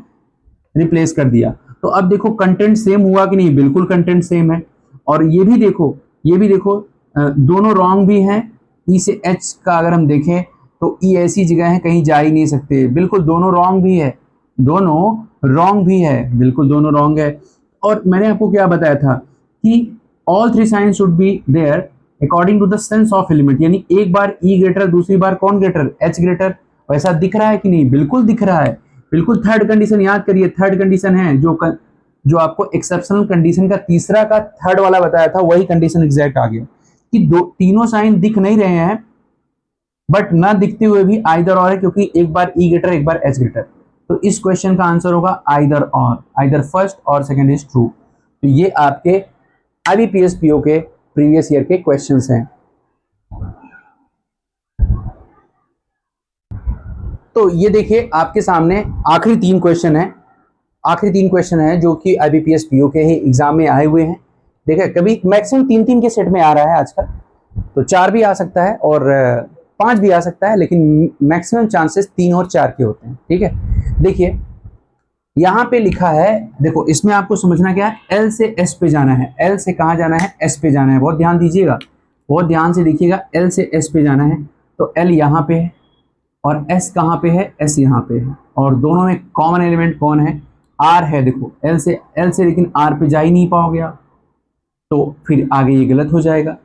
रिप्लेस कर दिया, तो अब देखो कंटेंट सेम हुआ कि नहीं, बिल्कुल कंटेंट सेम है, और ये भी देखो, ये भी देखो, दोनों रॉन्ग भी हैं, ई से एच का अगर हम देखें तो ई ऐसी जगह है कहीं जा ही नहीं सकते, बिल्कुल दोनों रॉन्ग भी है, दोनों रॉन्ग भी है, बिल्कुल दोनों रॉन्ग है, और मैंने आपको क्या बताया था कि all three signs should be there according to the sense of element, यानी एक बार ई ग्रेटर, दूसरी बार कौन ग्रेटर, एच ग्रेटर, वैसा दिख रहा है कि नहीं, बिल्कुल दिख रहा है, बिल्कुल थर्ड कंडीशन याद करिए, थर्ड कंडीशन है जो आपको एक्सेप्शनल कंडीशन का तीसरा का थर्ड वाला बताया था, वही कंडीशन एग्जैक्ट आ गया कि दो तीनों साइन दिख नहीं रहे हैं, बट ना दिखते हुए भी आइदर और है, क्योंकि एक बार ई ग्रेटर एक बार एच ग्रेटर, तो इस क्वेश्चन का आंसर होगा आइदर और, आइदर फर्स्ट और सेकंड इज ट्रू। तो ये आपके आईबीपीएस पीओ के प्रीवियस ईयर के क्वेश्चंस हैं। तो ये देखिए आपके सामने आखिरी 3 क्वेश्चन है, आखिरी 3 क्वेश्चन है जो कि आईबीपीएस पीओ के ही एग्जाम में आए हुए हैं। देखिए कभी मैक्सिमम 3-3 के सेट में आ रहा है आजकल, तो 4 भी आ सकता है और 5 भी आ सकता है, लेकिन मैक्सिमम चांसेस 3 और 4 के होते हैं, ठीक है। देखिए यहाँ पे लिखा है, देखो इसमें आपको समझना क्या है, एल से एस पे जाना है, एल से कहाँ जाना है, एस पे जाना है, बहुत ध्यान दीजिएगा, बहुत ध्यान से देखिएगा, एल से एस पे जाना है, तो एल यहाँ पे है और एस कहाँ पे है, एस यहाँ पे है, और दोनों में कॉमन एलिमेंट कौन है, आर है, देखो एल से लेकिन आर पे जा ही नहीं पाओगे आप, तो फिर आगे ये गलत हो जाएगा।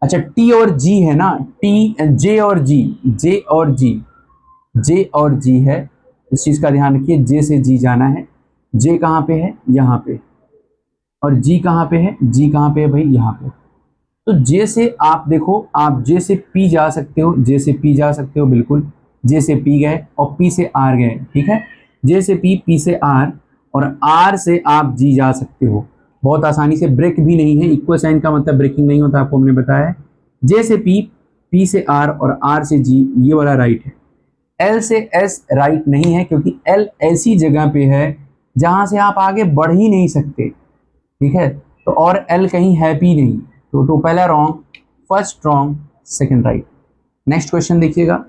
अच्छा टी और जी है ना, टी जे और जी, जे और जी, जे और जी है, इस चीज का ध्यान रखिए, जे से जी जाना है, जे कहाँ पे है, यहाँ पे, और जी कहाँ पे है, जी कहाँ पे है भाई, यहाँ पे, तो जे से आप देखो, आप जे से पी जा सकते हो, जे से पी जा सकते हो, बिल्कुल जे से पी गए और पी से आर गए, ठीक है, जे से पी, पी से आर, और आर से आप जी जा सकते हो, बहुत आसानी से, ब्रेक भी नहीं है, इक्वल साइन का मतलब ब्रेकिंग नहीं होता, आपको हमने बताया है, जे से पी, पी से आर और आर से जी, ये वाला राइट है। एल से एस राइट नहीं है, क्योंकि एल ऐसी जगह पे है जहां से आप आगे बढ़ ही नहीं सकते, ठीक है, तो और एल कहीं है भी नहीं, तो पहला wrong, first wrong, second right. Next question देखिएगा,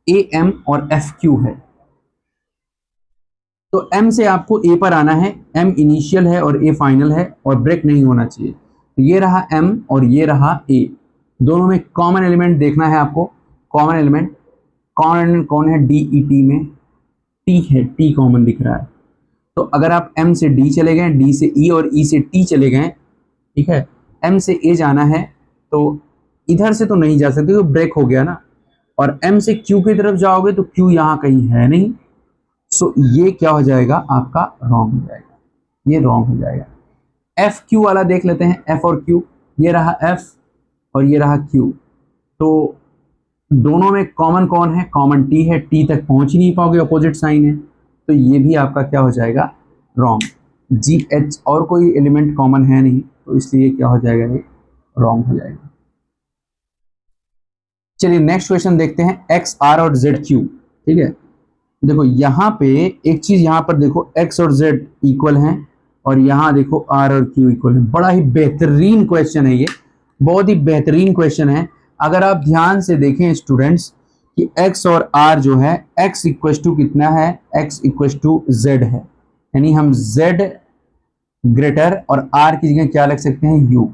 ए एम और एफ क्यू है, तो एम से आपको ए पर आना है, एम इनिशियल है और ए फाइनल है और ब्रेक नहीं होना चाहिए, तो ये रहा एम और ये रहा ए, दोनों में कॉमन एलिमेंट देखना है आपको, कॉमन एलिमेंट कौन है, डी ई टी में, टी है, टी कॉमन दिख रहा है। तो अगर आप एम से डी चले गए, डी से ई और ई से टी चले गए, ठीक है, एम से ए जाना है तो इधर से तो नहीं जा सकते, तो ब्रेक हो गया ना। और एम से क्यू की तरफ जाओगे तो क्यू यहाँ कहीं है नहीं, सो ये क्या हो जाएगा आपका, रॉन्ग हो जाएगा, ये रॉन्ग हो जाएगा। एफ क्यू वाला देख लेते हैं, एफ और क्यू, ये रहा एफ और ये रहा क्यू, तो दोनों में कॉमन कौन है, कॉमन टी है, टी तक पहुंच ही नहीं पाओगे, अपोजिट साइन है, तो ये भी आपका क्या हो जाएगा, रॉन्ग। जी एच और कोई एलिमेंट कॉमन है नहीं, तो इसलिए क्या हो जाएगा, ये रॉन्ग हो जाएगा। चलिए नेक्स्ट क्वेश्चन देखते हैं, एक्स आर और जेड क्यू। ठीक है, देखो यहाँ पे एक चीज, यहाँ पर देखो एक्स और जेड इक्वल हैं और यहाँ देखो आर और क्यू इक्वल है। बड़ा ही बेहतरीन क्वेश्चन है ये, बहुत ही बेहतरीन क्वेश्चन है। अगर आप ध्यान से देखें स्टूडेंट्स कि x और r जो है, x इक्वल टू कितना है, x इक्वल टू z है, यानी हम z ग्रेटर और r की जगह क्या रख सकते हैं, u,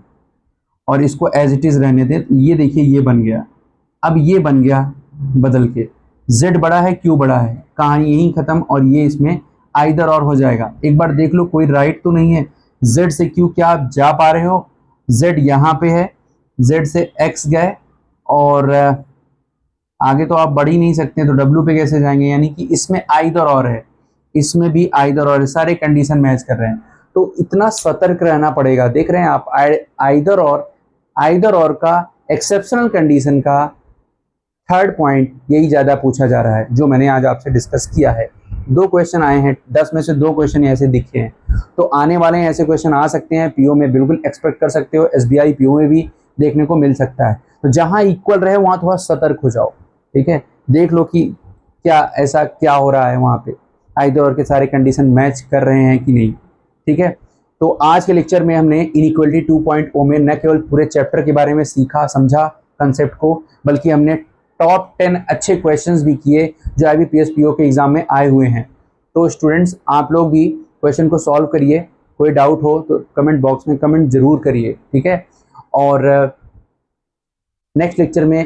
और इसको एज इट इज रहने दें। ये देखिए ये बन गया, अब ये बन गया बदल के, z बड़ा है q बड़ा है, कहानी यहीं खत्म, और ये इसमें आइदर और हो जाएगा। एक बार देख लो कोई राइट तो नहीं है, z से q क्या आप जा पा रहे हो, z यहाँ पे है, z से x गए और आगे तो आप बढ़ ही नहीं सकते, तो W पे कैसे जाएंगे, यानी कि इसमें आइदर और है, इसमें भी आइदर और है, सारे कंडीशन मैच कर रहे हैं, तो इतना सतर्क रहना पड़ेगा। देख रहे हैं आप, आइदर और का एक्सेप्शनल कंडीशन का थर्ड पॉइंट यही ज्यादा पूछा जा रहा है, जो मैंने आज आपसे डिस्कस किया है। 2 क्वेश्चन आए हैं, 10 में से 2 क्वेश्चन ऐसे दिखे हैं, तो आने वाले ऐसे क्वेश्चन आ सकते हैं, पीओ में बिल्कुल एक्सपेक्ट कर सकते हो, एसबीआई पीओ में भी देखने को मिल सकता है। तो जहां इक्वल रहे वहां थोड़ा सतर्क हो जाओ, ठीक है, देख लो कि क्या ऐसा क्या हो रहा है वहां पे, आइदर और के सारे कंडीशन मैच कर रहे हैं कि नहीं। ठीक है, तो आज के लेक्चर में हमने इनइक्वालिटी 2.0 में न केवल पूरे चैप्टर के बारे में सीखा समझा कंसेप्ट को, बल्कि हमने टॉप 10 अच्छे क्वेश्चंस भी किए जो IBPS PO के एग्जाम में आए हुए हैं। तो स्टूडेंट्स आप लोग भी क्वेश्चन को सॉल्व करिए, कोई डाउट हो तो कमेंट बॉक्स में कमेंट जरूर करिए, ठीक है। और नेक्स्ट लेक्चर में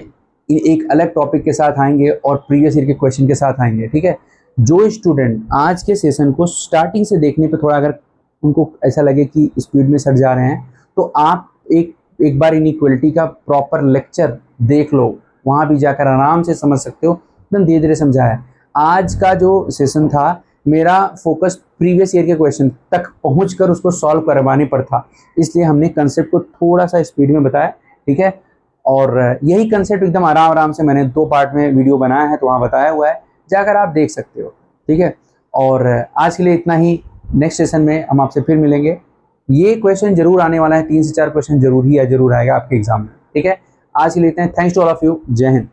एक अलग टॉपिक के साथ आएंगे और प्रीवियस ईयर के क्वेश्चन के साथ आएंगे, ठीक है। जो स्टूडेंट आज के सेशन को स्टार्टिंग से देखने पे थोड़ा अगर उनको ऐसा लगे कि स्पीड में सट जा रहे हैं, तो आप एक बार इनइक्वालिटी का प्रॉपर लेक्चर देख लो, वहां भी जाकर आराम से समझ सकते हो, एकदम धीरे धीरे समझाया। आज का जो सेशन था मेरा फोकस प्रीवियस ईयर के क्वेश्चन तक पहुंचकर उसको सॉल्व करवाने पर था, इसलिए हमने कंसेप्ट को थोड़ा सा स्पीड में बताया, ठीक है। और यही कंसेप्ट एकदम आराम से मैंने 2 पार्ट में वीडियो बनाया है, तो वहाँ बताया हुआ है, जाकर आप देख सकते हो, ठीक है। और आज के लिए इतना ही, नेक्स्ट सेशन में हम आपसे फिर मिलेंगे। ये क्वेश्चन जरूर आने वाला है, 3 से 4 क्वेश्चन जरूर ही जरूर आएगा आपके एग्जाम में, ठीक है। आज के लिए इतना ही, thanks to all of you, जय हिंद।